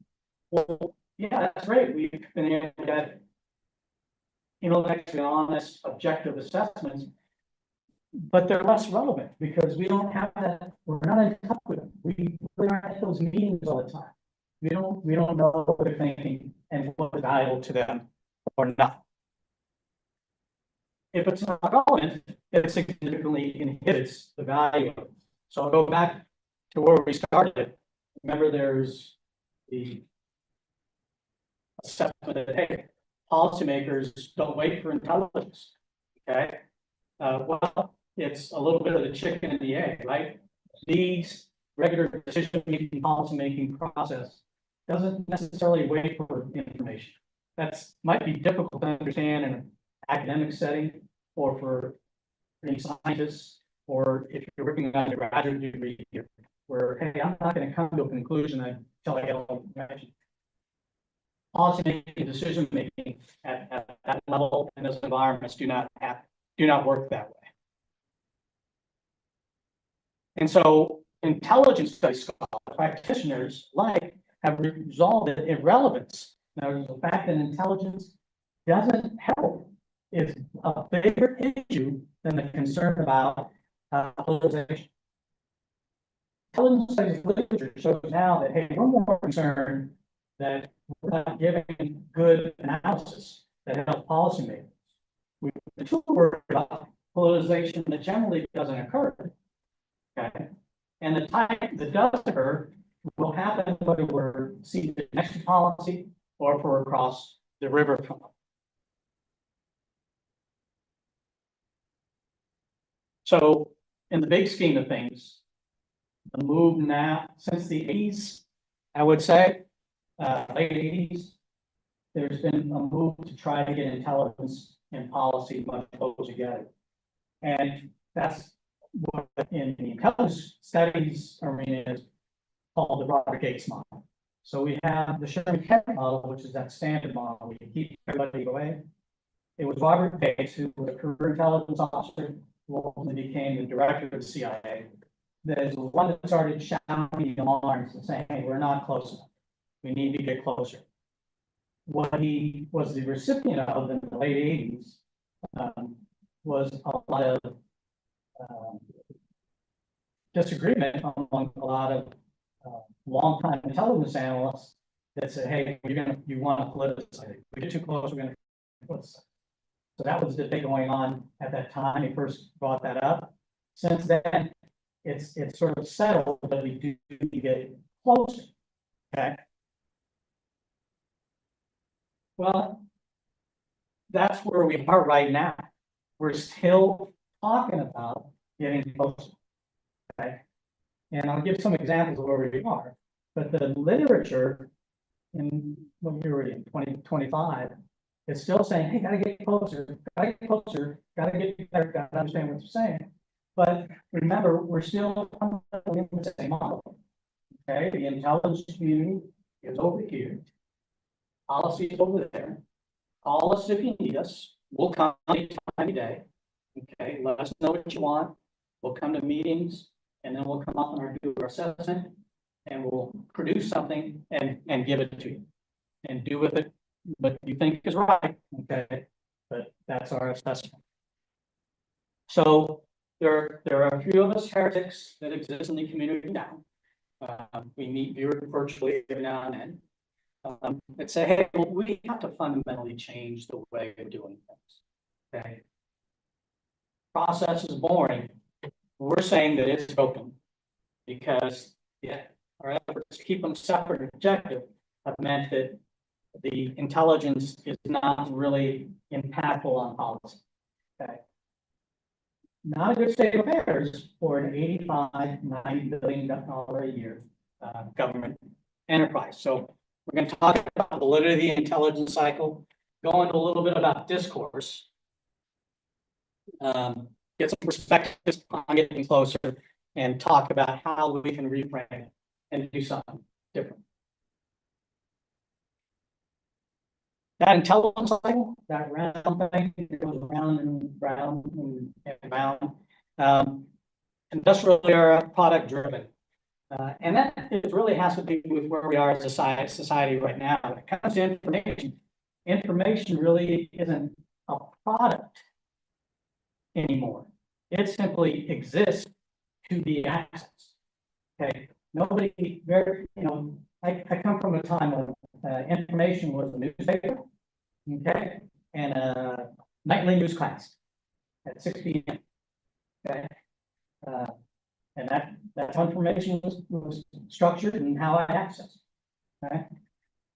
Well, yeah, that's great. We've been able to get intellectually honest, objective assessments, but they're less relevant because we don't have that. We're not in touch with them. We aren't at those meetings all the time. We don't know what they're thinking and what's valuable to them or not. If it's not relevant, it significantly inhibits the value of it. So I'll go back to where we started. Remember, there's the assessment that, hey, policymakers don't wait for intelligence. Okay. Well, it's a little bit of the chicken and the egg, right? These regular decision-making, policy-making process doesn't necessarily wait for information. That's might be difficult to understand in an academic setting, or for any scientists, or if you're working on a graduate degree here, where, hey, I'm not going to come to a conclusion until I get all the information. Policy-making, decision-making at that level in those environments do not work that way. And so intelligence study scholars, practitioners have resolved the irrelevance. Now, the fact that intelligence doesn't help is a bigger issue than the concern about polarization. Intelligence studies literature shows now that, hey, we're more concerned that we're not giving good analysis that helps policymakers. We're too worried about polarization that generally doesn't occur. Okay. And the time that does occur will happen whether we're seated next to policy or if we're across the river from them. So in the big scheme of things, the move now, since the 80s, I would say, late 80s, there's been a move to try to get intelligence and policy much closer together. And that's what in the intelligence studies arena is called the Robert Gates model. So we have the Sherman-Kent model, which is that standard model. We can keep everybody away. It was Robert Gates, who was a career intelligence officer, who ultimately became the director of the CIA. That is the one that started shouting alarms and saying, hey, we're not close enough. We need to get closer. What he was the recipient of in the late 80s was a lot of disagreement among a lot of longtime intelligence analysts that said, hey, you want to politicize it. If we get too close, we're going to politicize. So that was the debate going on at that time. He first brought that up. Since then, it's sort of settled that we do need to get closer. Okay. Well, that's where we are right now. We're still talking about getting closer. Okay. And I'll give some examples of where we are. But the literature in what year we're in 2025 is still saying, hey, gotta get closer, gotta get closer, gotta get better, gotta understand what you're saying. But remember, we're still in the same model. Okay, the intelligence community is over here. Policy is over there. Call us if you need us. We'll come any day. Okay, let us know what you want. We'll come to meetings and then we'll come up and do our assessment and we'll produce something and give it to you and do with it what you think is right. Okay, but that's our assessment. So there are a few of us heretics that exist in the community now. We meet virtually every now and then. That say, hey, well, we have to fundamentally change the way we're doing things. Okay. Process is boring. We're saying that it's broken because our efforts to keep them separate and objective have meant that the intelligence is not really impactful on policy. Okay. Not a good state of affairs for an $85–90 billion a year government enterprise. So we're going to talk about the validity of the intelligence cycle, go into a little bit about discourse, get some perspectives on getting closer, and talk about how we can reframe it and do something different. That intelligence cycle, that round thing, it goes round and round and round. Industrial era, product driven. And that it really has to do with where we are as a society right now. When it comes to information, information really isn't a product anymore. It simply exists to be accessed. Okay, nobody I come from a time when information was a newspaper, okay, and a nightly newscast at 6 p.m. Okay, and that information was structured and how I access. Okay,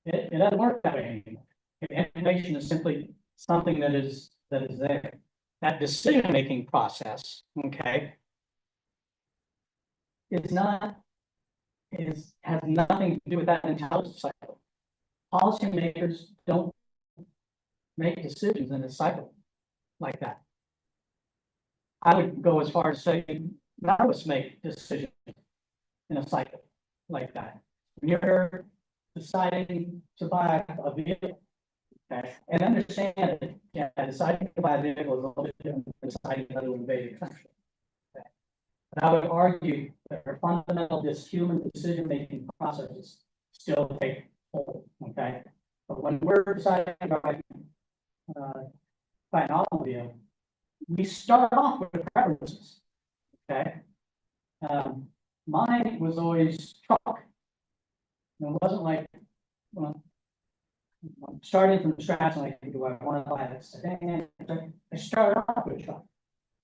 it doesn't work that way anymore. Information is simply something that is there. That decision-making process, okay, has nothing to do with that intelligence cycle. Policymakers don't make decisions in a cycle like that. I would go as far as saying none of us make decisions in a cycle like that. When you're deciding to buy a vehicle, okay, and understand that deciding to buy a vehicle is a little bit different than deciding to invade a country. Okay. But I would argue that our fundamental human decision-making processes still take hold. Okay. But when we're deciding to buy an automobile, we start off with preferences. Okay. Mine was always truck. It wasn't like, well, starting from scratch, like, do I want to buy a sedan? I started off with a truck.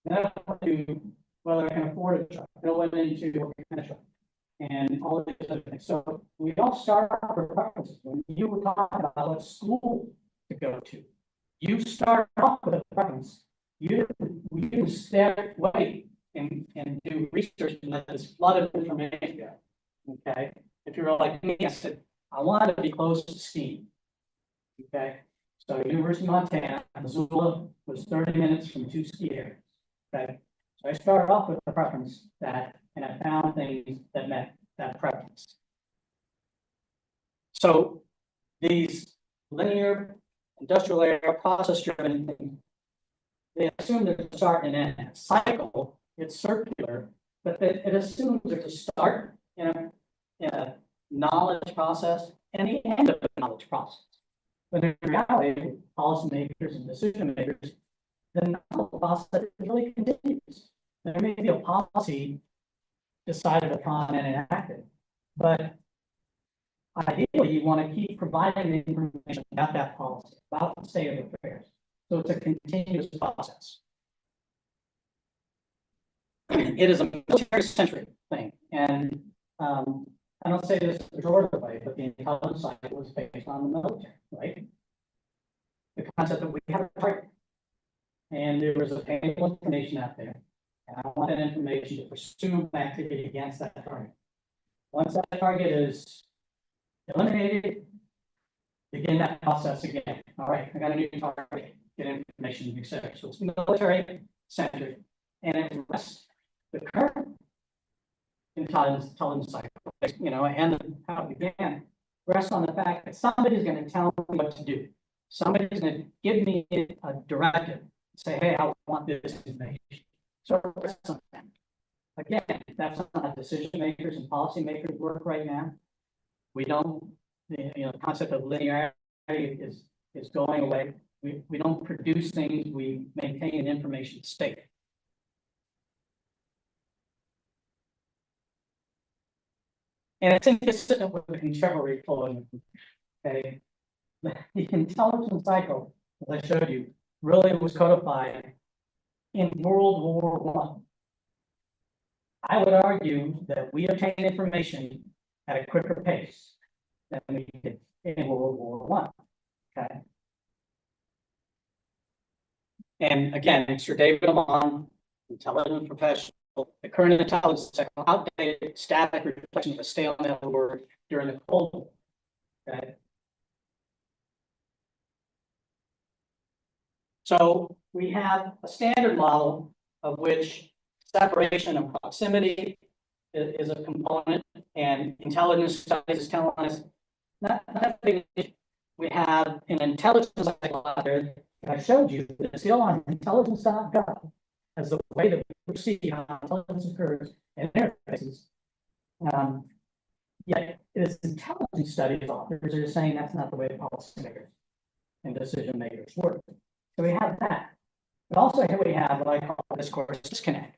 Then I went to whether I can afford a truck. and it went into organizational and all of these other things. So we don't start off with preferences. When you were talking about what school to go to, you start off with a preference. You step away and do research, and there's a lot of information there. Okay, if you're like me, I said I wanted to be close to Steve. Okay, so University of Montana, Missoula was 30 minutes from 2 ski areas. Okay, so I started off with a preference that, and I found things that met that preference. So these linear, industrial area, process driven, they assume there's a start and an end. Cycle, it's circular, but it assumes there's a start in a knowledge process and the end of the knowledge process. But in reality, policymakers and decision makers, the knowledge process really continues. There may be a policy decided upon and enacted, but ideally you want to keep providing the information about that policy, about the state of affairs. So it's a continuous process. It is a military-centric thing, and I don't say this pejoratively, but the intelligence cycle was based on the military, right? The concept that we have a target, and there was a painful information out there, and I want that information to pursue activity against that target. Once that target is eliminated, begin that process again. All right, I got a new target, get information, etc. So it's military-centric, and it rests the current intelligence cycle, and how it began, rests on the fact that somebody's going to tell me what to do. Somebody's going to give me a directive, say, hey, I want this information. So again, that's not decision makers and policy makers work right now. We don't, the concept of linearity is going away. We don't produce things, we maintain an information state. And it's inconsistent with the contemporary flowing. Okay. The intelligence cycle, as I showed you, really was codified in World War I. I would argue that we obtain information at a quicker pace than we did in World War I. Okay. And again, Sir David Amon, intelligence professional, the current intelligence cycle, outdated, static reflection of a stalemate word during the Cold War. Okay. So we have a standard model of which separation and proximity is a component, and intelligence studies is telling us not a big issue. We have an intelligence cycle out there that I showed you that's still on intelligence.gov as the way that we see how intelligence occurs in interfaces. Yet it is intelligence studies authors are saying that's not the way policymakers and decision makers work. So we have that. But also here we have what I call discourse disconnect.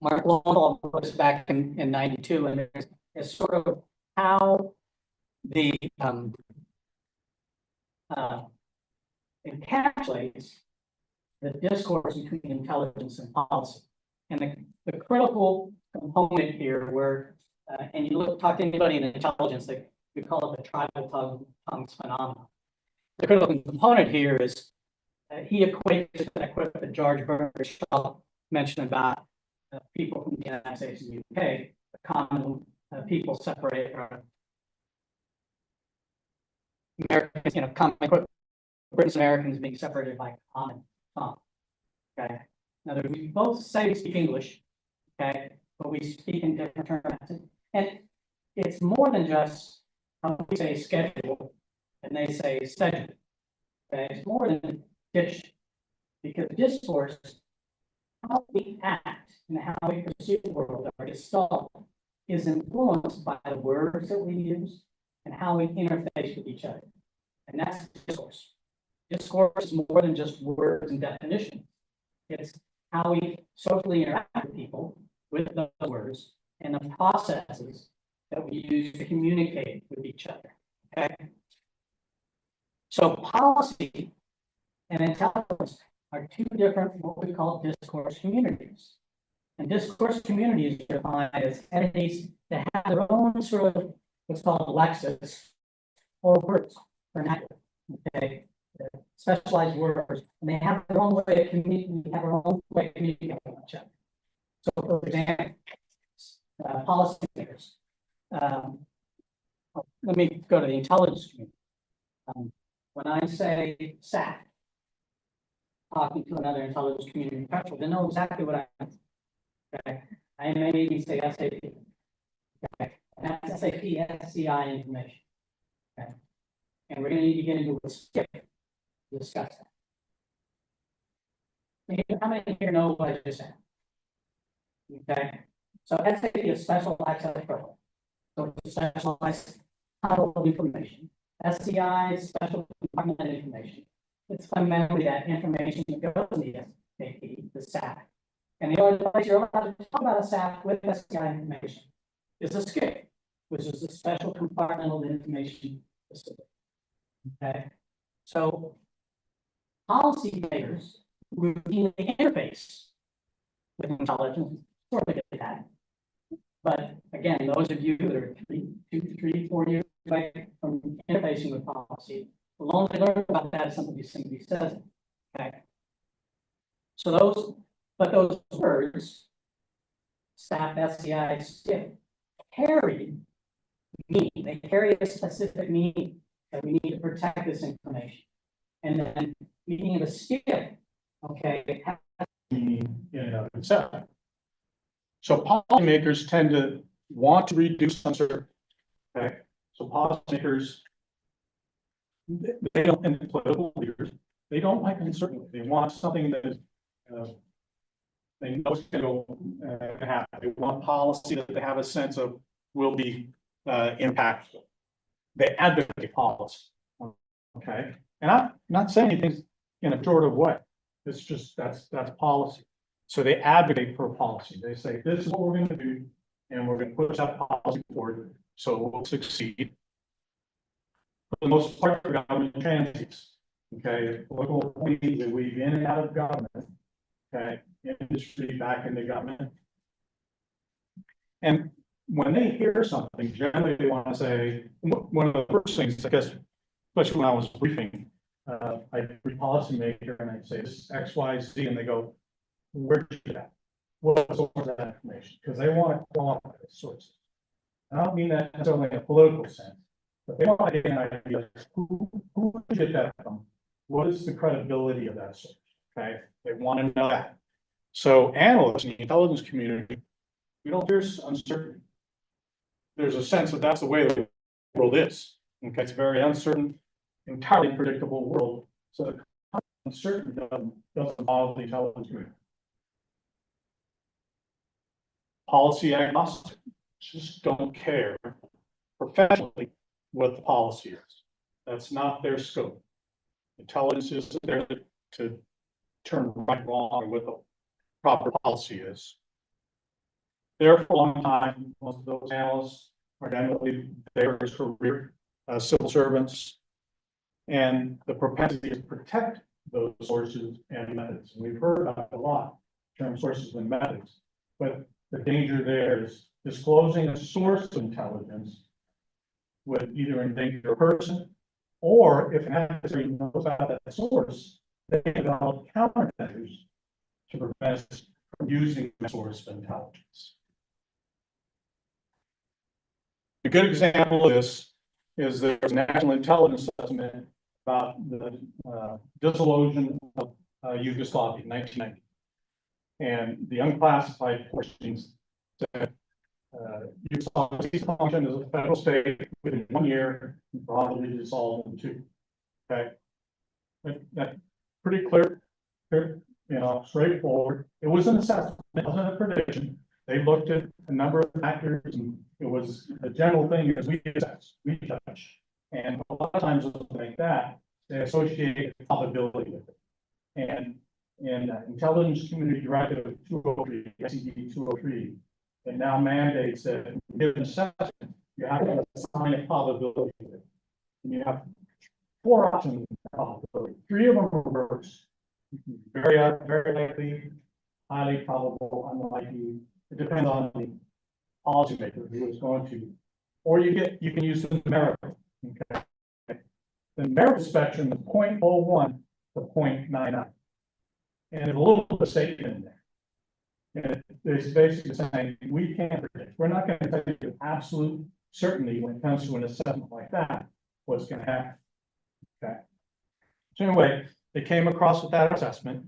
Mark Lowell put this back in 92, and it's sort of how the encapsulates the discourse between intelligence and policy. And the critical component here where, and you talk to anybody in intelligence, we call it the tribal tongues phenomenon. The critical component here is he equates that with the George Bernard Shaw mentioned about people from the United States and the UK, the common people separated from Americans, common British Americans being separated by common tongue. Okay. Now we both say we speak English, okay, but we speak in different terms. And it's more than just how we say schedule and they say schedule. Okay, it's more than diction, because discourse, how we act and how we perceive the world, our gestalt, is influenced by the words that we use and how we interface with each other. And that's discourse. Discourse is more than just words and definitions. It's how we socially interact with people with those words and the processes that we use to communicate with each other. Okay. So policy and intelligence are two different, what we call discourse communities. And discourse communities are defined as entities that have their own sort of what's called lexis or words, vernacular, okay? Specialized words, and they have their own way of communicating, have their own way of communicating with each other. So, for example, policymakers. Let me go to the intelligence community. When I say SAC, talking to another intelligence community professional, they know exactly what I mean. Okay, I may maybe say SAP. Okay, and that's SAP SCI information. Okay, and we're going to need to get into a skip to discuss that. How many here know what I just said? Okay, so SAP is special access protocol. So it's specialized tunnel of information. SCI is special compartment information. It's fundamentally that information that goes in the SAP, the SAC. And the only place you're allowed to talk about a SAC with SCI information is a SCIP, which is a special compartmental information facility. Okay, so policymakers routinely interface with intelligence, sort of get that. But again, those of you that are 2, 3, 4 years away from interfacing with policy, will only learn about that if somebody simply says it. Okay. So those words, SAP, SCI, SCIP, carry meaning. They carry a specific meaning that we need to protect this information. And then meaning of a SCIP, okay, meaning in and of itself. So policymakers tend to want to reduce uncertainty. Okay, so policymakers, they don't, and political leaders, they don't like uncertainty. They want something that is, they know it's going to happen. They want policy that they have a sense of will be impactful. They advocate policy. Okay, and I'm not saying anything in a pejorative way. It's just that's policy. So they advocate for a policy. They say, this is what we're going to do, and we're going to push that policy forward so we'll succeed. For the most part, government transients. Okay, political means that weave in and out of government. Okay, industry back into government. And when they hear something, generally they want to say, one of the first things, I guess, especially when I was briefing, I'd be policymaker and I'd say, this is X, Y, Z, and they go, where did you get that? What source of that information? Because they want to qualify the sources. And I don't mean that necessarily in a political sense, but they want to get an idea who did you get that from? What is the credibility of that source? Okay, they want to know that. So analysts in the intelligence community, we don't fear uncertainty. There's a sense that that's the way the world is. Okay, it's a very uncertain, entirely predictable world. So the uncertainty doesn't bother the intelligence community. Policy agnostic, just don't care professionally what the policy is. That's not their scope. Intelligence isn't there to turn right wrong what the proper policy is. There for a long time, most of those analysts are generally there as career civil servants, and the propensity is to protect those sources and methods. And we've heard about a lot in terms of sources and methods, but the danger there is disclosing a source of intelligence would either endanger a person, or if an adversary knows about that source, they develop countermeasures to prevent us from using the source of intelligence. A good example of this is there's a national intelligence assessment about the dissolution of Yugoslavia in 1990. And the unclassified portions said Yugoslavia function as a federal state within 1 year, probably dissolved in 2. Okay, that's pretty clear, straightforward. It was an assessment, it wasn't a prediction. They looked at a number of factors, and it was the general thing is we assess, we judge, and a lot of times like that, they associate probability with it. And in Intelligence Community Directive 203, SCD 203, it now mandates that in a given assessment, you have to assign a probability to it. And you have 4 options of probability. 3 of them are reversed. Very likely, highly probable, unlikely. It depends on the policymaker who is going to, or you can use the numerical. Okay. The numerical spectrum is 0.01 to 0.99. And there's a little mistake in there. And it's basically saying we can't predict. We're not going to tell you with absolute certainty when it comes to an assessment like that, what's going to happen. Okay. So anyway, they came across with that assessment,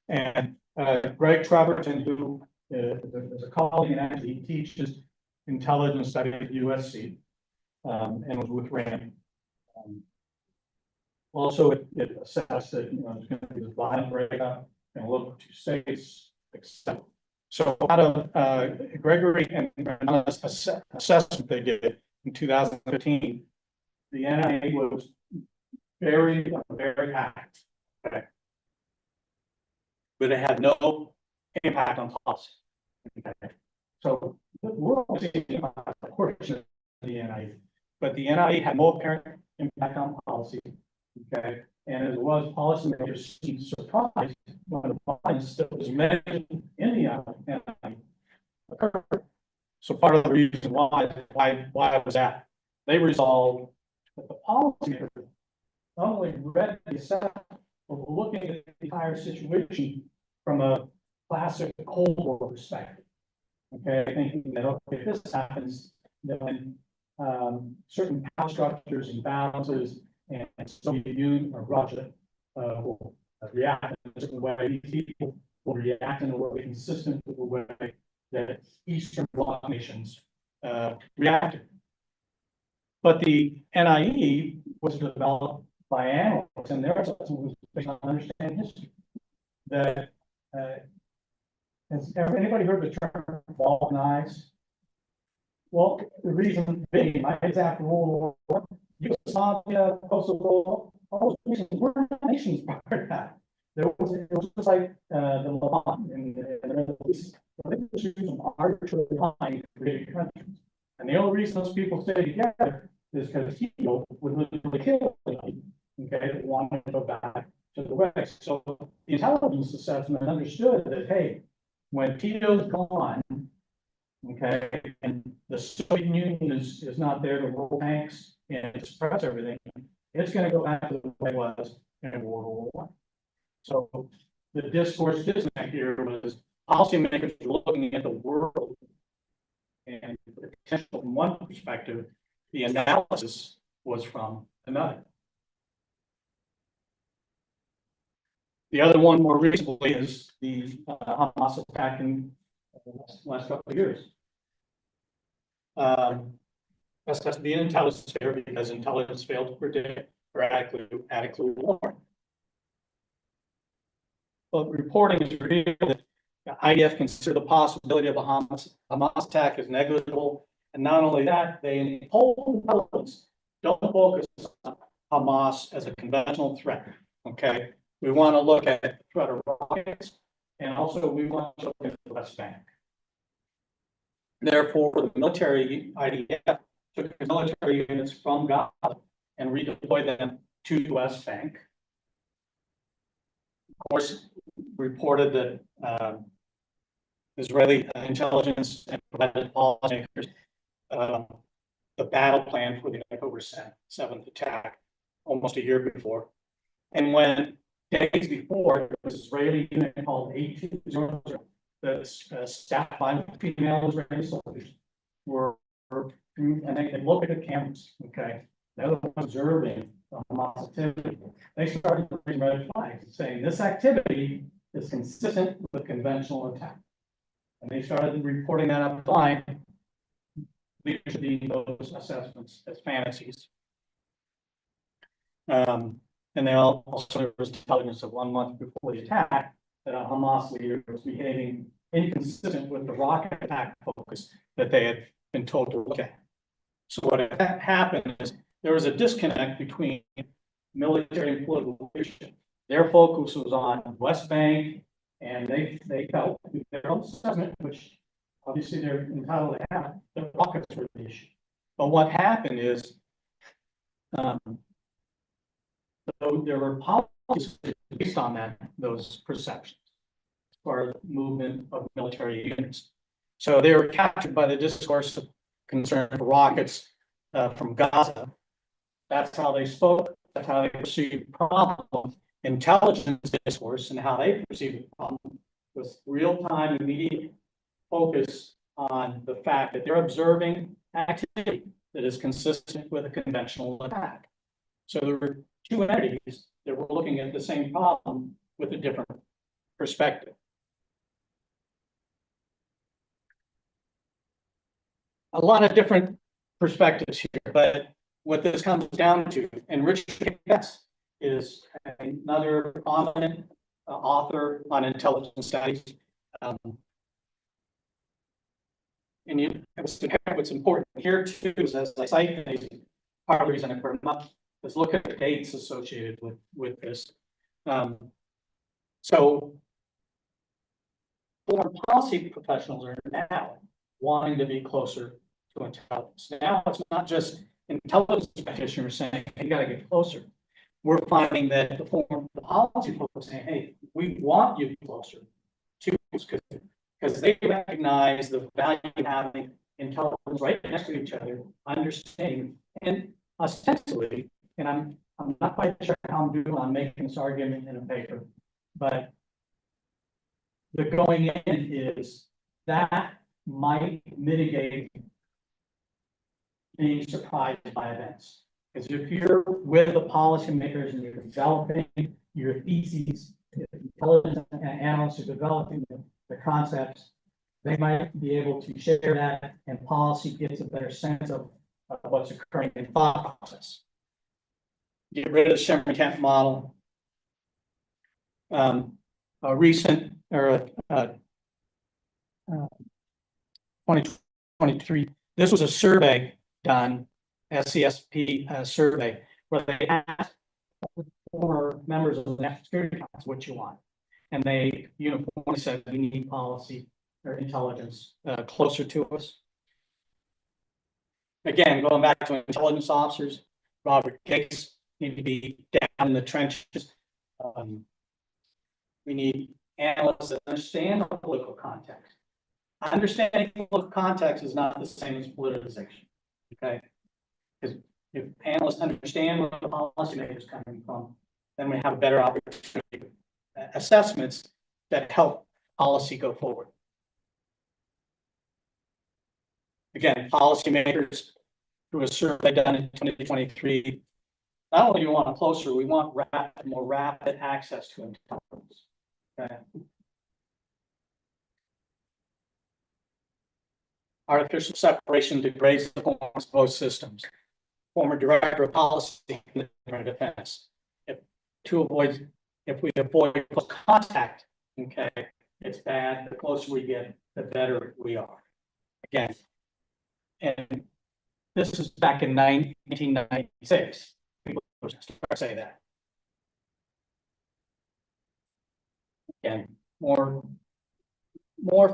and Greg Treverton, who is a colleague and actually he teaches intelligence studies at USC, and was with Rand. Also, it assessed that there's going to be a violent breakup and local two states, etc. So out of Gregory and assessment they did in 2015, the NIA was very packed. Okay. But it had no impact on policy. Okay. So we're only seeing a portion of the NIA, but the NIA had no apparent impact on policy. Okay, and as was policymakers seemed surprised when the violence that was mentioned in the NIA occurred. So part of the reason why was that they resolved that the policymakers not only read the assessment, but were looking at the entire situation from a classic Cold War perspective. Okay, thinking that okay, if this happens, then certain power structures and balances and Soviet Union or Russia will react in a certain way. These people will react in a way consistent with the way that Eastern Bloc nations reacted. But the NIE was developed by analysts, and their assessment was based on understanding history. That has anybody heard the term Balkanized? Well, the reason being, right, is after World War I, Yugoslavia, Kosovo, all those nations were not nations prior to that. It was just like the Levant in the Middle East. They were choosing arbitrary lines to create countries. And the only reason those people stayed together is because Tito would literally kill them, okay, that wanted to go back to the West. So the intelligence assessment understood that, hey, when Tito's gone, okay, and the Soviet Union is not there to roll tanks and suppress everything, it's going to go back to the way it was in World War I. So the discourse disconnect here was policymakers looking at the world and the potential from one perspective, the analysis was from another. The other one more recently is the Hamas attack in the last couple of years. That's the intelligence failure because intelligence failed to predict or adequately warn. But reporting has revealed that the IDF considered the possibility of a Hamas attack as negligible, and not only that, they in whole intelligence don't focus on Hamas as a conventional threat. Okay, we want to look at the threat of rockets, and also we want to look at the West Bank. Therefore, the military IDF took military units from Gaza and redeployed them to the West Bank. Of course, reported that Israeli intelligence and provided policymakers the battle plan for the October 7th attack almost a year before. And when days before, there was an Israeli unit called 8200 that's staffed by female Israeli soldiers were, and they look at the cameras, okay? They're the ones observing the Hamas activity. They started putting red flags saying this activity is consistent with conventional attack. And they started reporting that up the line, leading to those assessments as fantasies. And they also, there was intelligence of 1 month before the attack that a Hamas leader was behaving inconsistent with the rocket attack focus that they had been told to look at. So what happened is there was a disconnect between military and political leadership. Their focus was on West Bank, and they felt their own assessment, which obviously they're entitled to have, the rockets were the issue. But what happened is so there were policies based on those perceptions. for movement of military units. So they were captured by the discourse of concern for rockets from Gaza. That's how they spoke. That's how they perceived problems. Intelligence discourse and how they perceive the problem was real-time, immediate focus on the fact that they're observing activity that is consistent with a conventional attack. So there were two entities that were looking at the same problem with a different perspective. A lot of different perspectives here, but what this comes down to, and Richard Katz is another prominent author on intelligence studies. And what's important here too is, as I cite these, part of the reason I bring them up is look at the dates associated with this. So foreign policy professionals are now wanting to be closer to intelligence. Now it's not just intelligence practitioners saying, hey, you got to get closer. We're finding that the foreign policy folks saying, hey, we want you to be closer to us because they recognize the value of having intelligence right next to each other, understanding, and ostensibly, and I'm not quite sure how I'm doing on making this argument in a paper, but the going in is that might mitigate being surprised by events. Because if you're with the policymakers and you're developing your theses, if intelligence analysts are developing the concepts, they might be able to share that, and policy gets a better sense of what's occurring in thought process. Get rid of the Sherman Kemp model. A recent or 2023, this was a survey done, SCSP survey, where they asked former members of the National Security Council what you want. And they uniformly said we need policy or intelligence closer to us. Again, going back to intelligence officers, Robert Gates need to be down in the trenches. We need analysts that understand the political context. Understanding political context is not the same as politicization. Okay, because if analysts understand where the policymakers is coming from, then we have a better opportunity assessments that help policy go forward. Again, policymakers, through a survey done in 2023, not only do we want closer, we want more rapid access to intelligence. Okay. Artificial separation degrades the performance of both systems. Former director of policy in the Department of Defense. If we avoid close contact, okay, it's bad. The closer we get, the better we are. Again, and this is back in 1996. People say that. Again, more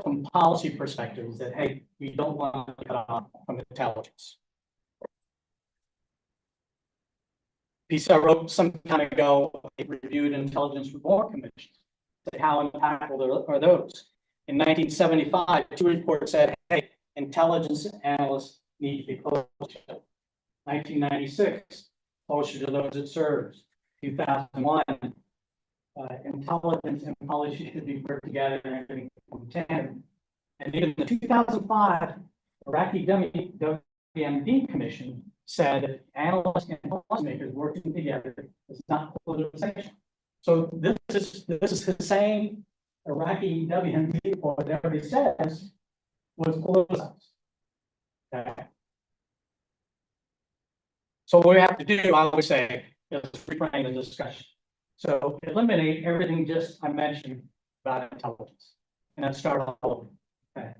from policy perspectives that, hey, we don't want to cut off from intelligence. Piece I wrote some time ago, it reviewed intelligence reform commissions. How impactful are those? In 1975, two reports said, hey, intelligence analysts need to be closer. 1996, closer to those it serves. 2001, intelligence and policy should be worked together and everything from 10. And even the 2005 Iraqi WMD Commission said analysts and policymakers working together is not politicization. So this is the same Iraqi WMD report that already says was politicized. Okay. So what we have to do, I would say, is reframe the discussion. So eliminate everything just I mentioned about intelligence, and then start all over. Okay.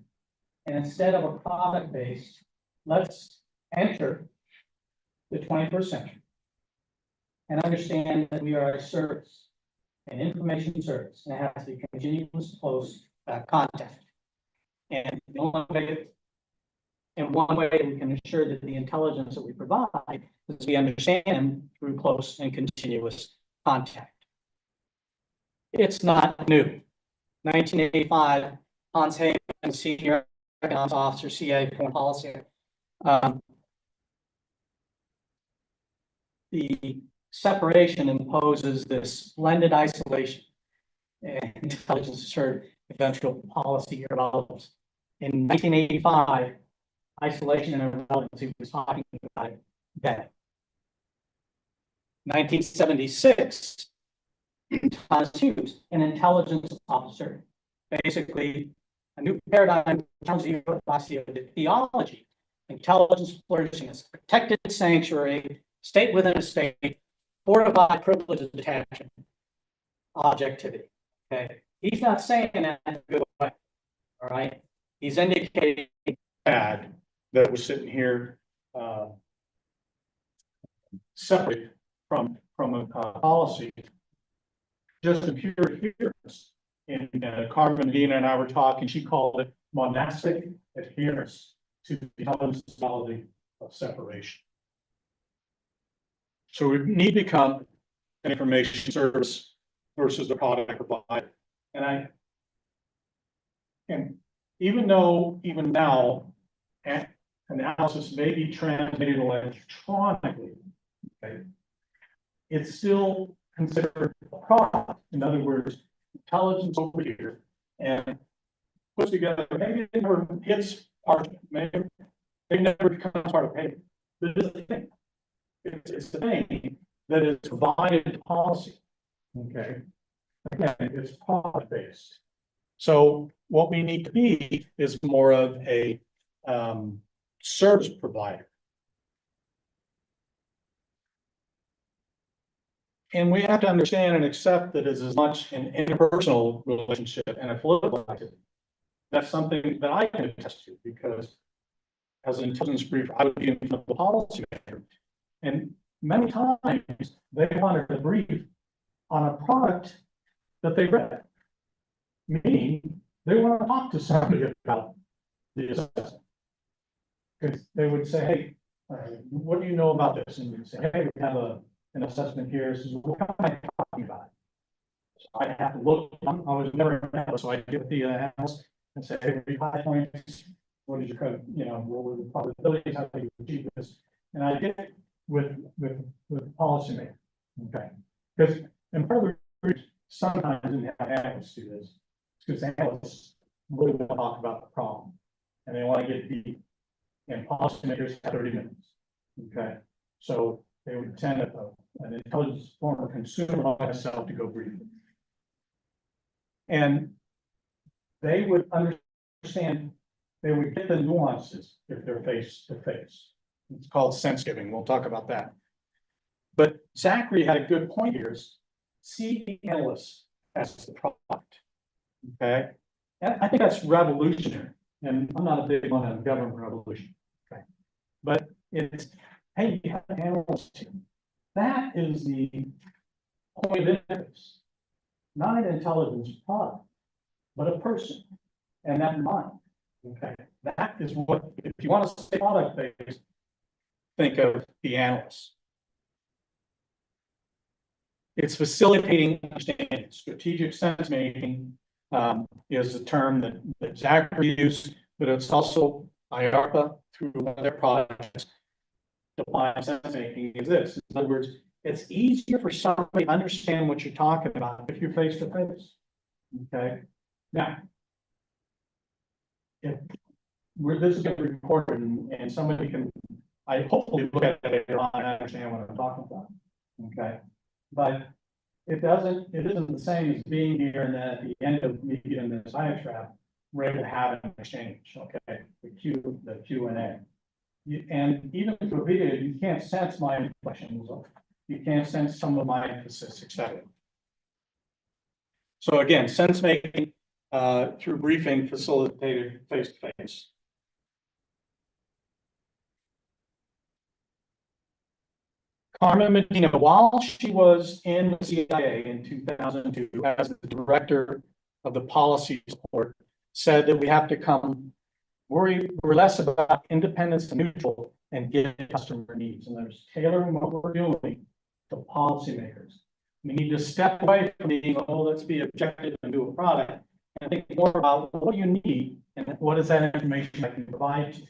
And instead of a product based, let's enter the 21st century and understand that we are a service, an information service, and it has to be continuous, close contact. And the only way, and one way we can ensure that the intelligence that we provide is we understand through close and continuous contact. It's not new. 1985, Hans Hagen, Senior Economics Officer, CA Foreign Policy. The separation imposes this blended isolation and intelligence assured eventual policy irrelevance. In 1985, isolation and irrelevancy was talking about it then. 1976, Thomas Hughes, an intelligence officer, basically a new paradigm challenged the orthodoxy of the theology. Intelligence flourishing as a protected sanctuary, state within a state, fortified privilege of detachment, objectivity. Okay, he's not saying that in a good way. All right, he's indicating Bad that was sitting here, separate from a policy. Just a pure adherence. And Carmen, Dina, and I were talking. She called it monastic adherence to the intellectuality of separation. So we need to become an information service versus the product provider. And even though even now analysis may be transmitted electronically, okay, it's still considered a product. In other words, intelligence over here and puts together, maybe it never hits parchment, maybe it never becomes part of paper. But it's the thing. It's the thing that is provided to policy. Okay. Again, it's product based. So what we need to be is more of a service provider. And we have to understand and accept that it's as much an interpersonal relationship and a political activity. That's something that I can attest to because as an intelligence briefer, I would be in front of the policymaker. And many times they wanted to brief on a product that they read. Meaning they want to talk to somebody about the assessment. Because they would say, hey, what do you know about this? And you'd say, hey, we have an assessment here. This is what am I talking about? So I have to look. I was never an analyst, so I get the analyst and say, hey, 5 points. What is your code? You know, what were the probabilities? How do you achieve this? And I did it with policymaker. Okay, because and part of the reason sometimes didn't have analysts do this because analysts really want to talk about the problem and they want to get deep. And policymakers have 30 minutes. Okay, so they would send an intelligence former consumer like myself to go brief them. And they would understand, they would get the nuances if they're face to face. It's called sense giving. We'll talk about that. But Zachary had a good point here: is see the analyst as the product. Okay, and I think that's revolutionary. And I'm not a big one on government revolution. Okay, but it's hey, you have an analyst here. That is the point of interest, not an intelligence product, but a person and that mind. Okay, that is what, if you want to say product based, think of the analyst. It's facilitating understanding. Strategic sense making is a term that Zachary used, but it's also IARPA through one of their projects. Define sense making is this. In other words, it's easier for somebody to understand what you're talking about if you're face to face. Okay. Now, if this is going to be recorded and somebody can, I hopefully look at it later on and understand what I'm talking about. Okay. But it isn't the same as being here and then at the end of me getting this diatribe, we're able to have an exchange. Okay. The Q&A. And even through a video, you can't sense my inflections. You can't sense some of my emphasis, etc. So again, sense making through briefing facilitated face to face. Carmen Medina, while she was in the CIA in 2002 as the director of the policy support, said that we have to come we're less about independence and neutral and get customer needs. And there's tailoring what we're doing to policymakers. We need to step away from being, oh, let's be objective and do a product think more about what you need and what is that information I can provide you.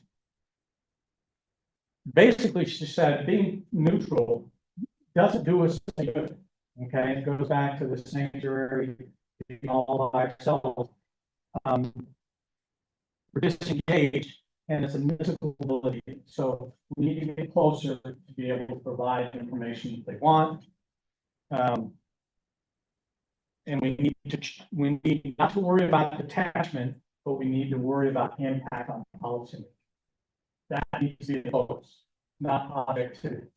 Basically, she said, being neutral doesn't do us any good. Okay, it goes back to the sanctuary, all by ourselves. We're disengaged, and it's a mystical ability. So we need to get closer to be able to provide the information that they want. And we need not to worry about detachment, but we need to worry about impact on policy. That needs to be the focus, not objectivity.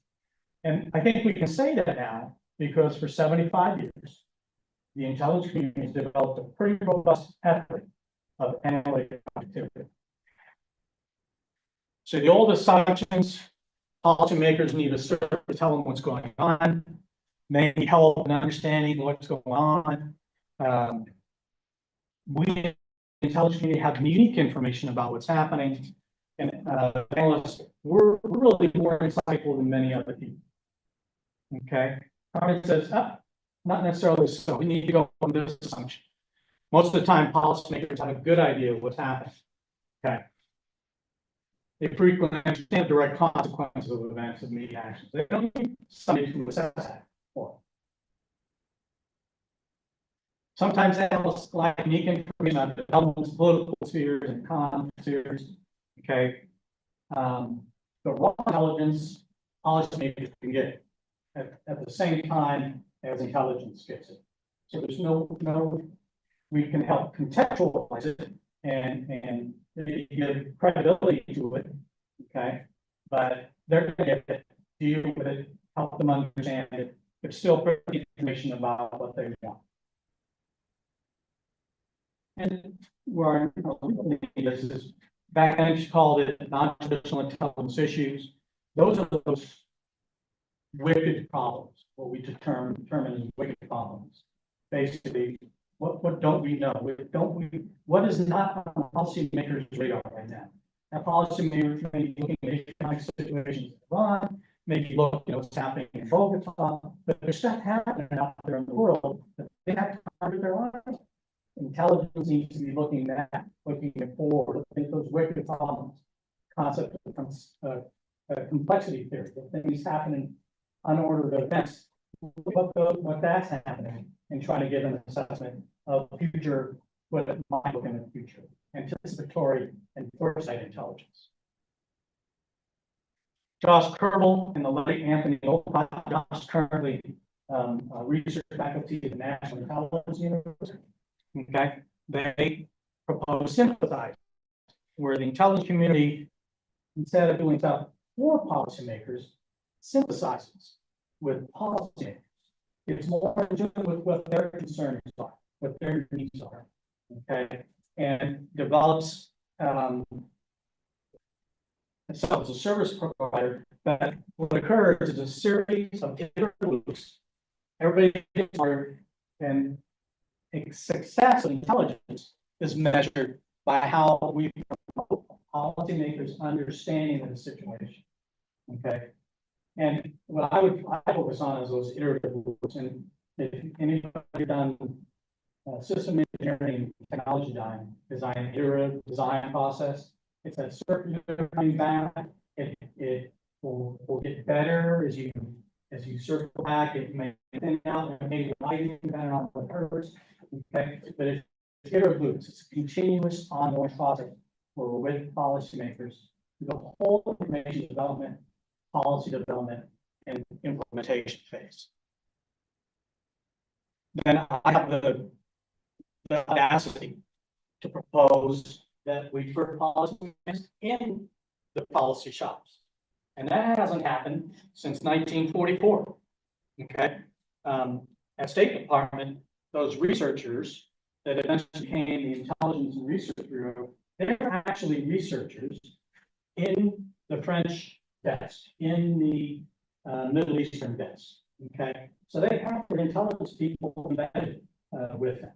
And I think we can say that now because for 75 years, the intelligence community has developed a pretty robust effort of analytic objectivity. So the old assumptions, policymakers need a service to tell them what's going on. They need help in understanding what's going on. We in the intelligence community have unique information about what's happening. And analysts, we're really more insightful than many other people. Okay, Carmen says, not necessarily so. We need to go from this assumption. Most of the time, policymakers have a good idea of what's happening. Okay. They frequently understand direct consequences of events and media actions. They don't need somebody to assess that for. Sometimes analysts lack unique information on developments, political spheres, and economic spheres. Okay. The raw intelligence policymakers can get at the same time as intelligence gets it. So there's no, we can help contextualize it and give credibility to it. Okay. But they're going to get deal with it, help them understand it, but still pretty information about what they want. And where this is back then she called it non-traditional intelligence issues. Those are those wicked problems, what we determine as wicked problems. Basically, what don't we know? What is not on policymakers' radar right now? Now, policymakers may be looking at economic situations in Iran, maybe look at what's happening in Bogota, but there's stuff happening out there in the world that they have to under their eyes. Intelligence needs to be looking forward. I think those wicked problems, concept of complexity theory, the things happening, unordered events, what that's happening, and trying to get an assessment of future, what it might look in the future, anticipatory and foresight intelligence. Josh Kerbel and the late Anthony Olcott, Josh currently research faculty at the National Intelligence University. Okay, they propose synthesize, where the intelligence community, instead of doing stuff for policymakers, synthesizes with policymakers. It's more in tune with what their concerns are, what their needs are. Okay, and develops itself as a service provider. But what occurs is a series of iterative loops. Everybody gets smarter, and success of intelligence is measured by how we policymakers understanding of the situation. Okay. And what I focus on is those iterative loops. And if anybody done system engineering, technology design, iterative design process, it's a certain back. It will get better as you circle back. It may thin out and maybe lighten depending on what occurs. Okay, but it's iterative loops. It's a continuous ongoing process where we're with policymakers through the whole information development, policy development, and implementation phase. Then I have the audacity to propose that we put policymakers in the policy shops. And that hasn't happened since 1944. Okay. At State Department, those researchers that eventually became the Intelligence and Research Bureau, they're actually researchers in the French desk, in the Middle Eastern desk. Okay, so they have their intelligence people embedded with them.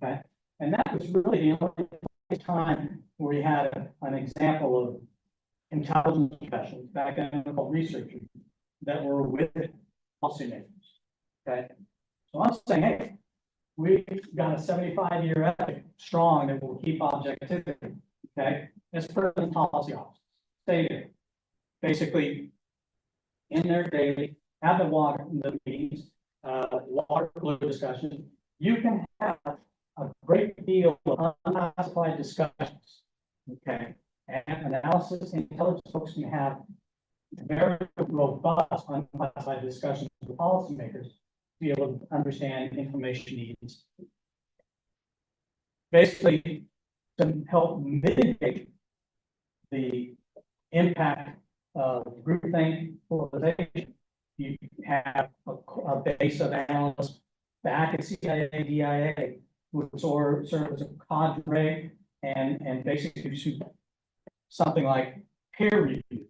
Okay, and that was really the only time where we had an example of intelligence professionals, back then called researchers, that were with policymakers. Okay, so I'm saying, hey, we've got a 75-year ethic strong that will keep objectivity, okay? As per the policy office stated, basically, in their daily, have the meetings, water flow discussion, you can have a great deal of unclassified discussions, okay? And analysis intelligence folks can have very robust unclassified discussions with policymakers to be able to understand information needs. Basically, to help mitigate the impact of groupthink polarization, you have a base of analysts back at CIA, DIA, which serve as a cadre and basically do something like peer review.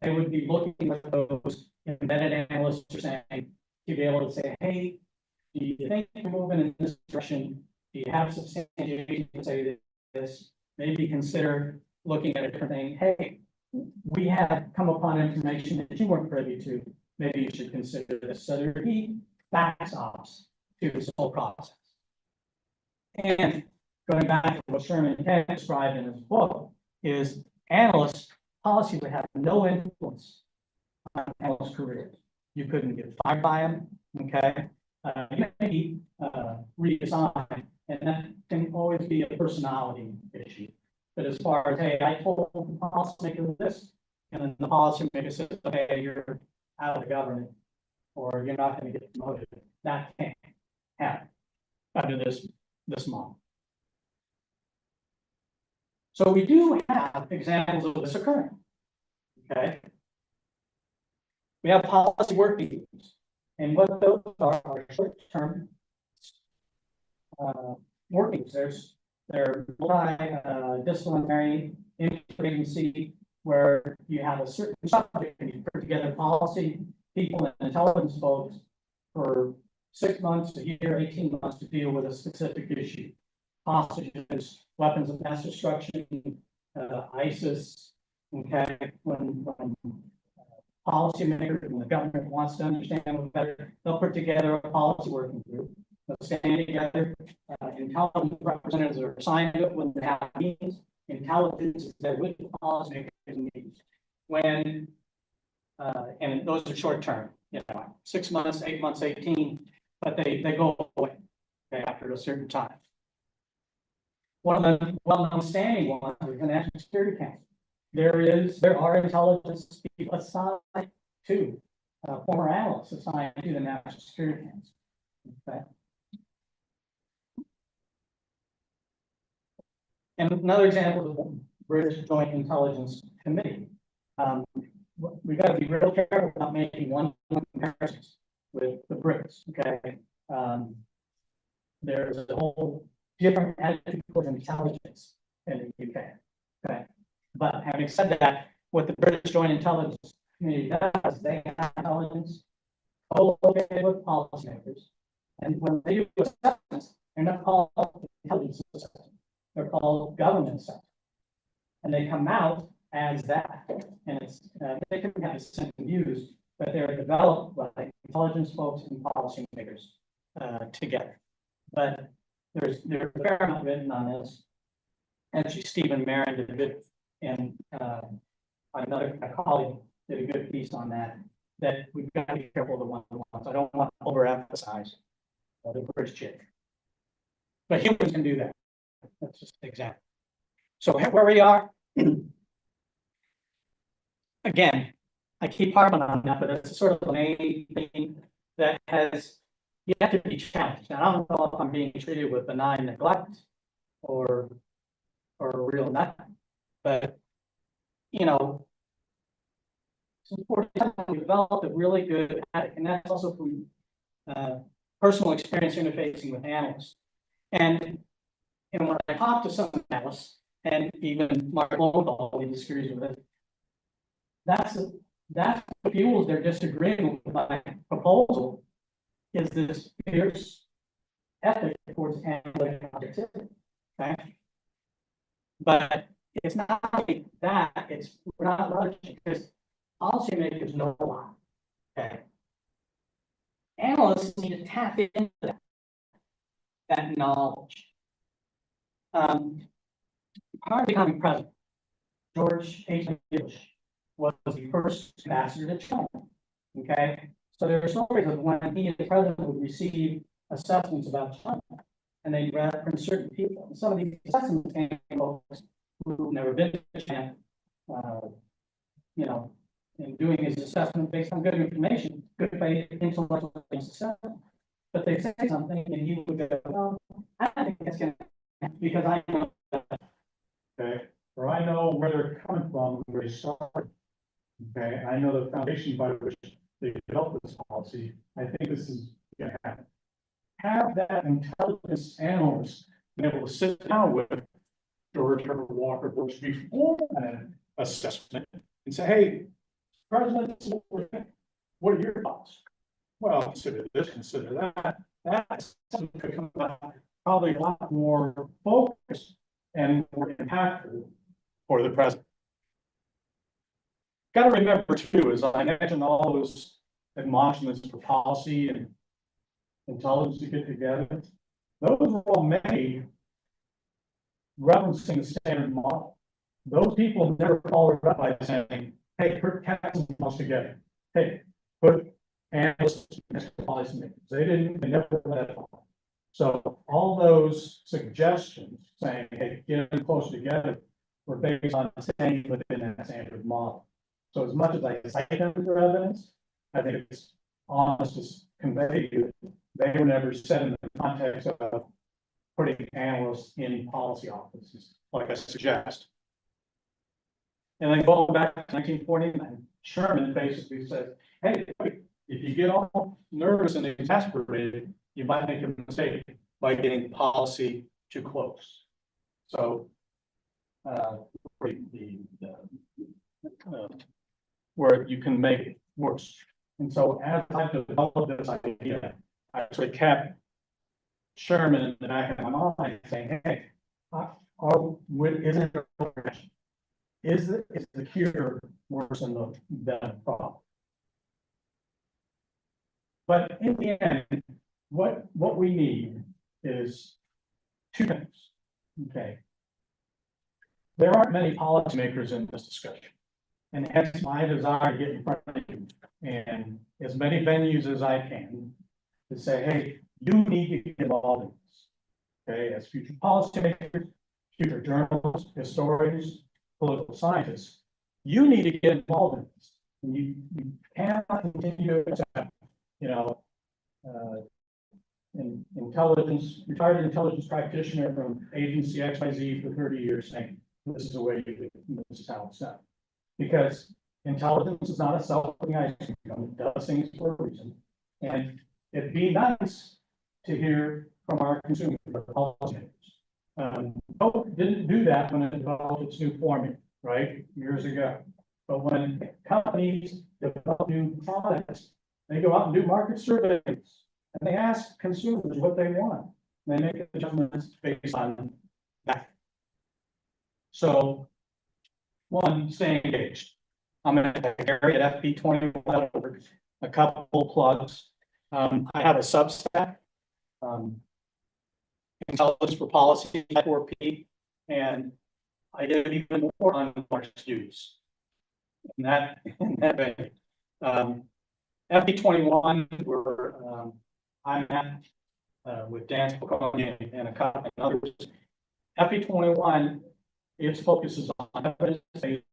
They would be looking at those embedded analysts are saying, to be able to say, hey, do you think you're moving in this direction? Do you have substantiation to say this? Maybe consider looking at a different thing. Hey, we have come upon information that you weren't privy to. Maybe you should consider this. So there be backstops to this whole process. And going back to what Sherman Kent described in his book, is analysts policy would have no influence on analysts' careers. You couldn't get fired by them, okay? You may be redesigned, and that can always be a personality issue. But as far as, hey, I told the policymaker this, and then the policymaker says, okay, you're out of the government, or you're not going to get promoted, that can't happen under this model. So we do have examples of this occurring. Okay. We have policy working groups, and what those are short-term working groups. They're multi-disciplinary interagency where you have a certain subject and you put together policy people and intelligence folks for 6 months, a year, 18 months to deal with a specific issue. Hostages, weapons of mass destruction, ISIS, okay, when policymakers and the government wants to understand them better, they'll put together a policy working group. They'll stand together, intelligence representatives are assigned to it when they have meetings. Intelligence is there with the policymakers in meetings. When, and those are short term, 6 months, 8 months, 18, but they go away after a certain time. One of the well-known standing ones is the National Security Council. There are intelligence people assigned to former analysts assigned to the National Security Council. Okay. And another example is the British Joint Intelligence Committee. We've got to be real careful about making one comparisons with the Brits. Okay. There's a whole different attitude towards intelligence in the UK. Okay. But having said that, what the British Joint Intelligence Committee does, they have intelligence co-located with policymakers. And when they do assessments, they're not called intelligence assessments, they're called government assessments. And they come out as that. And it's they can have different views, but they're developed by intelligence folks and policymakers together. But there's a fair amount written on this. Actually, Stephen Marin did a good, and another colleague did a good piece on that. That we've got to be careful of the one-on-ones. I don't want to overemphasize the British chick, but humans can do that. That's just an example. So where we are, again, I keep harping on that, but it's sort of the main thing that has yet to be challenged. And I don't know if I'm being treated with benign neglect or a real nut, but it's important to develop a really good ethic, and that's also from personal experience interfacing with analysts. And when I talk to some analysts, and even Mark Lowenthal, he disagrees with it, that's what fuels their disagreement with my proposal, is this fierce ethic towards analytic objectivity. Okay. But it's not like that, we're not rushing, because policymakers know a lot. Okay. Analysts need to tap into that. college. Prior to becoming president, George H. Bush was the first ambassador to China. Okay, so there are stories of when he as president would receive assessments about China, and they reference certain people. And some of these assessments came from folks who've never been to China, you know, and doing his assessment based on good information, good faith, intellectual assessment. But they say something, and he would go, "Well, I think that's going to," because I know. Okay, or I know where they're coming from, where they started. Okay, I know the foundation by which they developed this policy. I think this is gonna happen. Have that intelligence analyst been able to sit down with George Herbert Walker Bush before an assessment and say, hey, President, this is what we're thinking. What are your thoughts? Well, consider this, consider that. That's something that could come out probably a lot more focused and more impactful for the president. Got to remember too, as I mentioned all those admonishments for policy and intelligence to get together, those were all made referencing the standard model. Those people never followed up by saying, hey, put council together. Hey, put analysts policymakers. They never let it fall. So all those suggestions saying, hey, get them closer together were based on staying within that standard model. So as much as I cite them for evidence, I think it's honest to convey to you, they were never set in the context of putting analysts in policy offices, like I suggest. And then going back to 1949, Sherman basically said, hey, if you get all nervous and exasperated, you might make a mistake by getting policy too close. So, where you can make it worse. And so as I developed this idea, I actually kept Sherman in the back of my mind saying, hey, is the cure worse than the problem? But in the end, what we need is two things. Okay. There aren't many policymakers in this discussion. And hence my desire to get in front of you and as many venues as I can to say, hey, you need to get involved in this. Okay, as future policymakers, future journalists, historians, political scientists, you need to get involved in this. And you cannot continue to accept, retired intelligence practitioner from agency XYZ for 30 years saying, this is the way you do it, this is how it's done. Because intelligence is not a self-fulfilling ice cream, it does things for a reason. And it'd be nice to hear from our consumers, our policymakers. Coke didn't do that when it developed its new formula, right, years ago. But when companies develop new products, they go out and do market surveys, and they ask consumers what they want. And they make adjustments based on that. So, one, stay engaged. I'm going to carry at FP21, a couple plugs. I have a Substack, Intelligence for Policy, 4P, and I did even more on large duties. In that vein, FP21, where I'm at with Dan Spicone and a couple of others. FP21, its focus is on evidence-based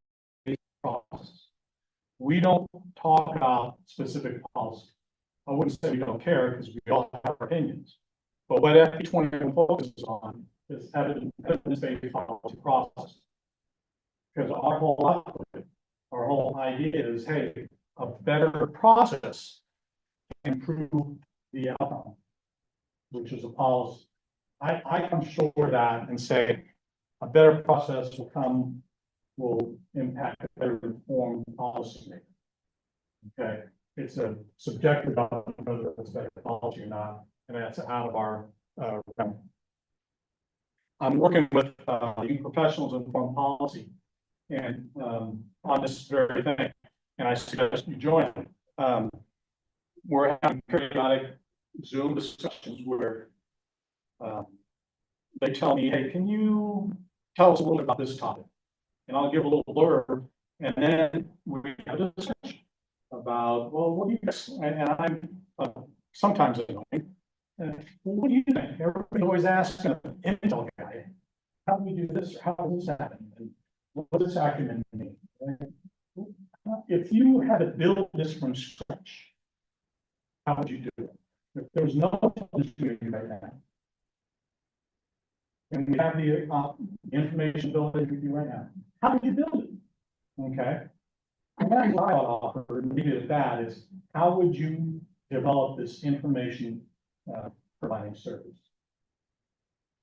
process. We don't talk about specific policy. I wouldn't say we don't care because we all have our opinions. But what FP21 focuses on is evidence-based policy process. Because our whole idea is, hey, a better process can improve the outcome, which is a policy. I come short of that and say a better process will impact a better informed policy maker. Okay, it's a subjective about whether it's better policy or not, and that's out of our realm. I'm working with young professionals in foreign policy and on this very thing, and I suggest you join. We're having periodic Zoom discussions where they tell me, hey, can you tell us a little bit about this topic? And I'll give a little blurb, and then we have a discussion about, well, what do you guys, and I'm sometimes annoying. Well, what do you think? Everybody always asks an Intel guy, how do we do this, or how does this happen? And what does this acronym mean? And if you had to build this from scratch, how would you do it? If there was no intelligence community right now, and we have the information ability we do right now, how would you build it? Okay. And that's what I would offer, and leave it at that, is how would you develop this information providing service?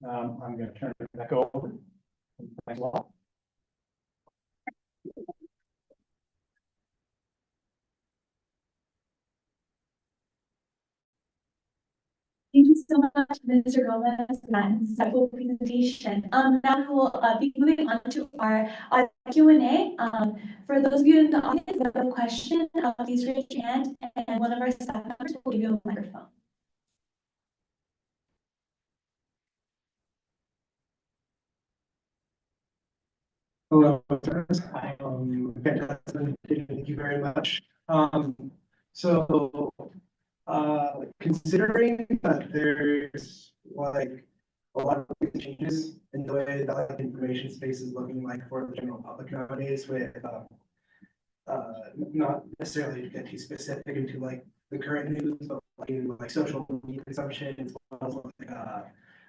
I'm going to turn it back over. Thanks a lot. Thank you so much, Mr. Gomez, for that insightful presentation. Now we'll be moving on to our Q&A. For those of you in the audience that have a question, please raise your hand and one of our staff members will give you a microphone. Hello, thank you very much. So, considering that there's like a lot of changes in the way that like information space is looking like for the general public nowadays, with not necessarily to get too specific into like the current news, but like in like social media consumption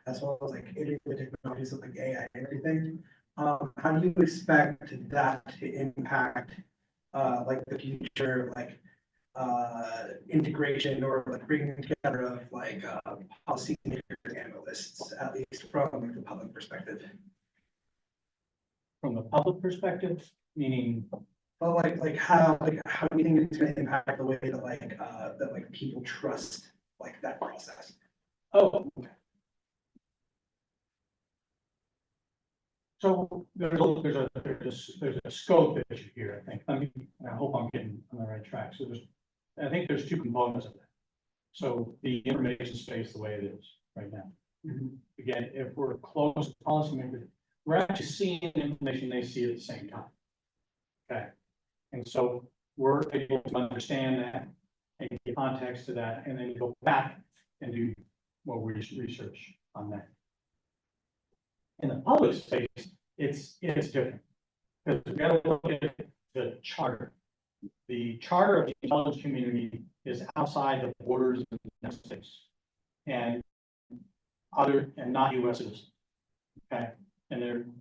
as well as like integrated technologies of like AI and everything. How do you expect that to impact like the future like integration or like bringing together of like policy analysts, at least from like, the public perspective? From the public perspective, meaning, Well, like how do you think it's going to impact the way that like people trust like that process? oh, okay. So there's a scope issue here, I think. I hope I'm getting on the right track. So I think there's two components of that. So the information space, the way it is right now. Again, if we're close to policymakers, we're actually seeing information they see at the same time. Okay. And so we're able to understand that and give context to that, and then go back and do more research on that. In the public space, it's different. Because we got to look at the charter. The charter of the intelligence community is outside the borders of the United States and not US citizens. Okay. And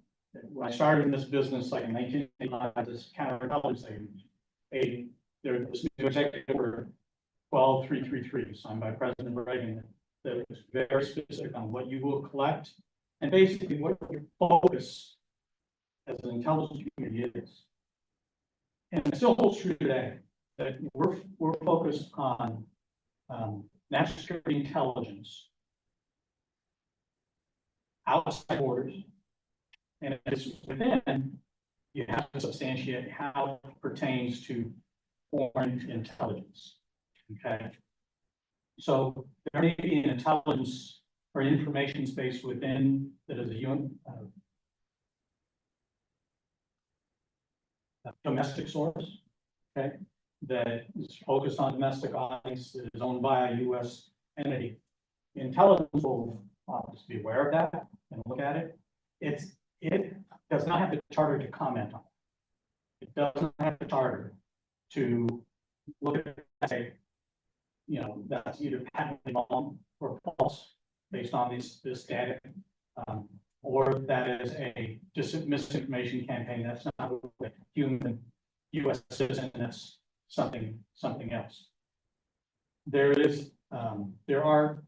when I started in this business like in 1985, this counterintelligence agency, this new executive order 12333 signed by President Reagan that was very specific on what you will collect and basically what your focus as an intelligence community is. And it still holds true today that we're focused on national security intelligence outside borders, and if it's within, you have to substantiate how it pertains to foreign intelligence. Okay, so there may be an intelligence or information space within that is a domestic source, okay, that is focused on domestic audience, that is owned by a U.S. entity. Intelligence will just be aware of that and look at it. It does not have the charter to comment on it. It doesn't have the charter to look at it and say, you know, that's either patently wrong or false based on this data, or that is just a misinformation campaign. That's not a human U.S. citizen. That's something else. There are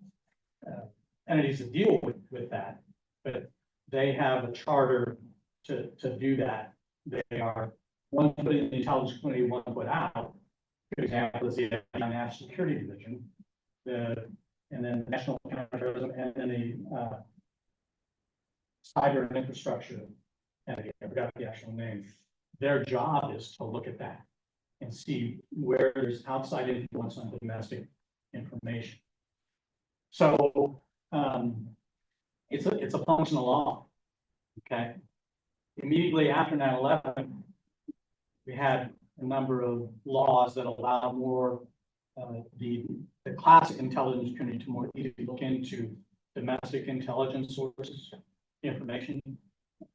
entities that deal with that, but they have a charter to do that. They are one put in the intelligence community, one put out. Good example is the National Security Division, and then the National Counterterrorism, and then the cyber and infrastructure entity. I forgot the actual name. Their job is to look at that and see where there's outside influence on domestic information. So it's a functional law. Okay. Immediately after 9/11, we had a number of laws that allowed more, the classic intelligence community to more easily look into domestic intelligence sources, information.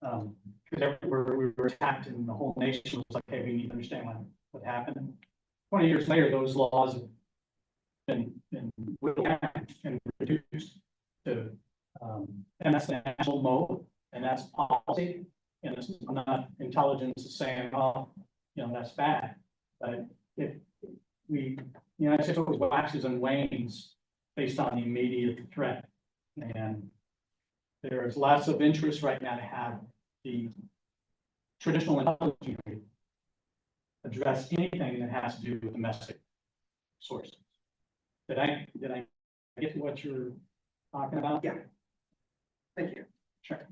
Because everywhere we were attacked and the whole nation was like, hey, we need to understand what happened. 20 years later, those laws have been whittled down and reduced to, and that's the national mode, and that's policy. And it's not intelligence is saying, oh, that's bad. But if we, the United States always waxes and wanes based on the immediate threat. And there's lots of interest right now to have the traditional intelligence community address anything that has to do with domestic sources. Did I get to what you're talking about? Yeah. Thank you. Sure.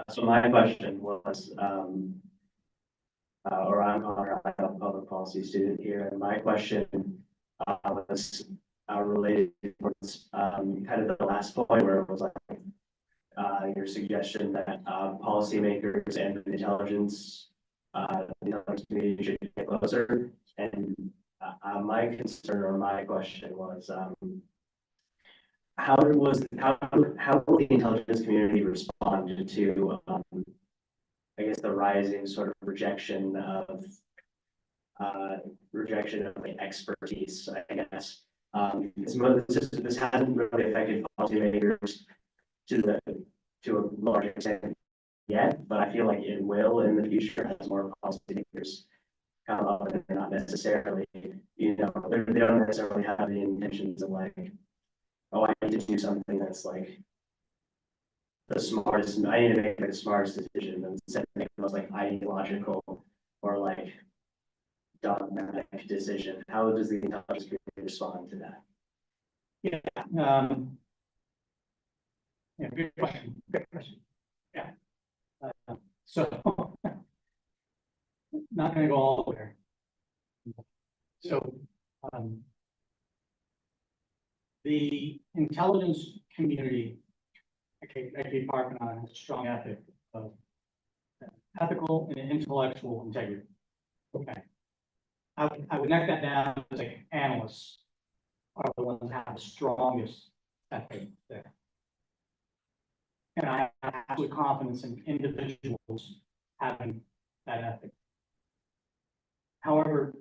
So my question was, or I'm a public policy student here, and my question was related towards kind of the last point where it was like your suggestion that policymakers and the intelligence community should get closer. And my concern or my question was, how will the intelligence community respond to, I guess, the rising sort of rejection of like expertise, I guess. This hasn't really affected policymakers to a large extent yet, but I feel like it will in the future as more policymakers come up, and they're not necessarily, they don't necessarily have the intentions of like, oh, I need to do something that's like the smartest, I need to make like the smartest decision instead of making the most like ideological or like dogmatic decision. How does the intelligence community respond to that? Yeah, good question. Good question. Yeah. So not going to go all there. So the intelligence community, I keep harping on a strong ethic of ethical and intellectual integrity. Okay. I would neck that down as like analysts are the ones that have the strongest ethic there. And I have absolute confidence in individuals having that ethic. However,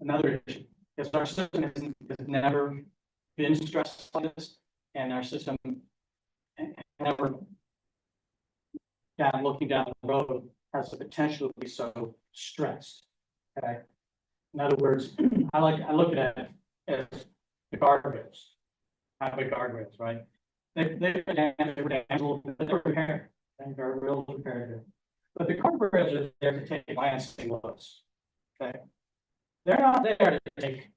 another issue is our system has never been stressed like this, and our system never looking down the road has the potential to be so stressed. Okay. In other words, I look at it as the guardrails. How big guardrails, right? They're repaired. Guardrails repaired. But the guardrails are there to take glancing looks. Okay. They're not there to take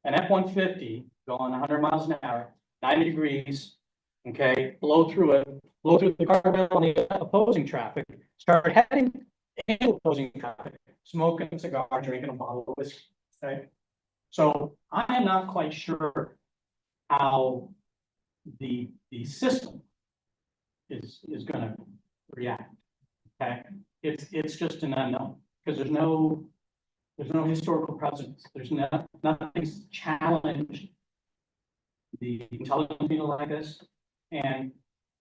an F-150 going 100 miles an hour, 90 degrees, okay, blow through the guardrail on the opposing traffic, start heading into opposing traffic, smoking a cigar, drinking a bottle of whiskey. Okay. So I am not quite sure how the system is going to react. Okay. It's just an unknown because there's no historical precedence. There's nothing's challenged the intelligence field like this. And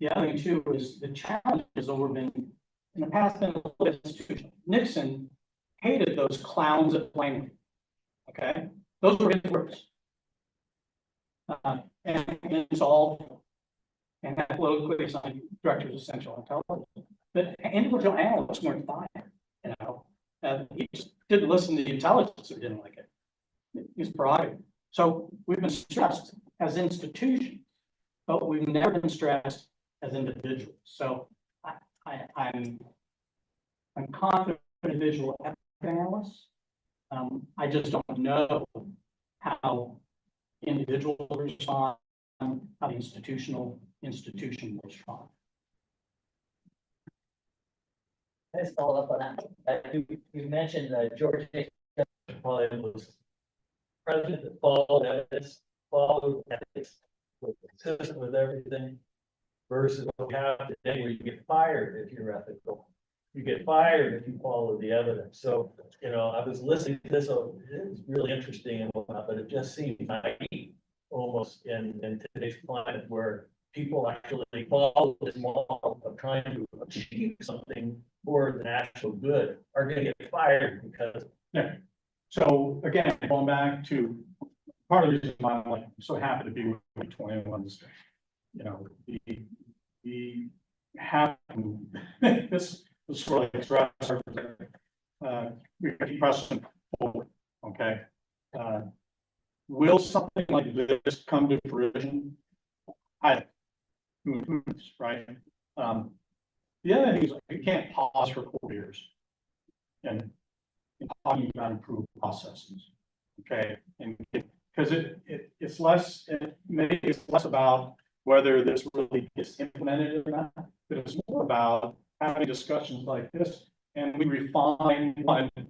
the other thing too is the challenge has over been in the past been a little bit institutional. Nixon hated those clowns at Langley. Okay, those were his words. And it's all and that politically assigned directors of central intelligence. But individual analysts weren't fine, he just didn't listen to the intelligence or didn't like it. His prerogative. So we've been stressed as institutions, but we've never been stressed as individuals. So I'm confident individual analysts. I just don't know how individuals respond, how the institution will respond. Let's follow up on that. You mentioned George H.W. was president that followed ethics, with consistent with everything, versus what we have today where you get fired if you're ethical. You get fired if you follow the evidence. So, I was listening to this, so it's really interesting and whatnot, but it just seems naive almost in today's climate where people actually follow this model of trying to achieve something for the national good are going to get fired because. Yeah. So again, going back to part of the reason why I'm so happy to be with 21s, we have this sort of stress, we keep pressing forward, okay? Will something like this come to fruition? Right? The other thing is you can't pause for 4 years. And talking about improved processes, okay? And because it's less, maybe it's less about whether this really gets implemented or not, but it's more about having discussions like this, and we refine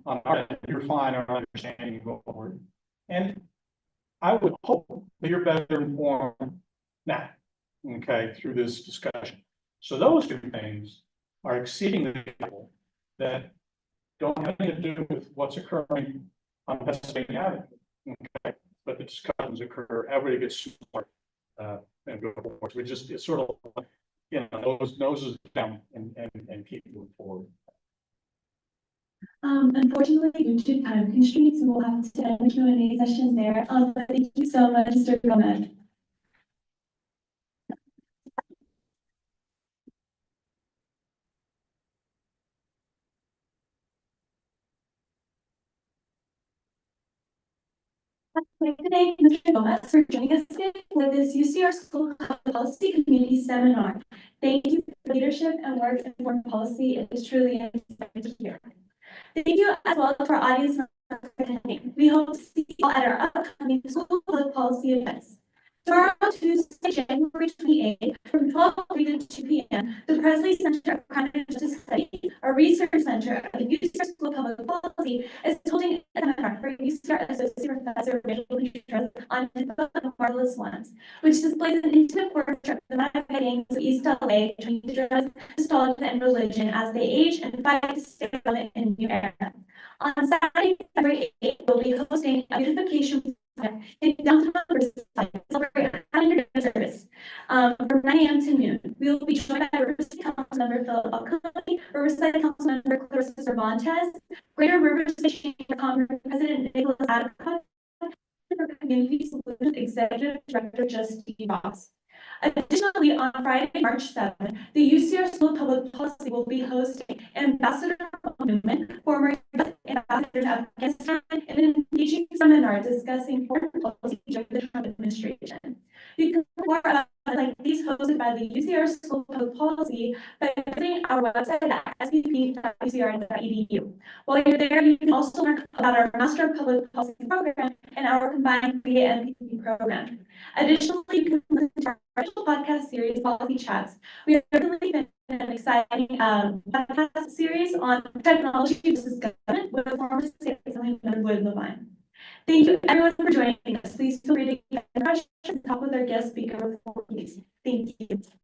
our understanding going forward. And I would hope that you're better informed now, okay, through this discussion. So those two things are exceeding the level that don't have anything to do with what's occurring on Pennsylvania Avenue, okay? But the discussions occur, everybody gets smart, and go forward. We just, it's sort of, noses down and keep moving forward. Unfortunately, due to time constraints, we'll have to end the Q&A session there. But thank you so much, Mr. Gomez. Today, Mr. Gomez, for joining us today for this UCR School Policy Community Seminar. Thank you for your leadership and work in foreign policy. It is truly inspiring to hear. Thank you as well to our audience for attending. We hope to see you all at our upcoming school public policy events. Tomorrow, Tuesday, January 28th, from 12:30 to 2 p.m., the Presley Center of Crime and Justice Studies, a research center at the UCR School of Public Policy, is holding a seminar for UCR Associate Professor Rachel Petras on the Marvelous Ones, which displays an intimate portrait of the navigating of East LA between drugs, nostalgia, and religion as they age and fight to stay relevant in a new era. On Saturday, February 8th, we'll be hosting a beautification in downtown Riverside, celebrate a calendar service from 9 a.m. to noon. We will be joined by Riverside Council Member Philip Alconi, Riverside Council Member Clarissa Cervantes, Greater Riverside Chamber Congress President Nicholas Adcock, and Community Solutions Executive Director Justine Ross. Additionally, on Friday, March 7th, the UCR School of Public Policy will be hosting Ambassador Newman, former ambassador to Afghanistan, in an engaging seminar discussing foreign policy during the Trump administration. You can learn more about like these hosted by the UCR School of Public Policy by visiting our website at spp.ucr.edu. While you're there, you can also learn about our Master of Public Policy program and our combined media and PPP program. Additionally, you can listen to our original podcast series, Policy Chats. We have really been an exciting podcast series on technology versus government with former state Assemblyman Wood Levine. Thank you everyone for joining us. Please feel free to get questions and talk with our guest speaker before we leave. Thank you.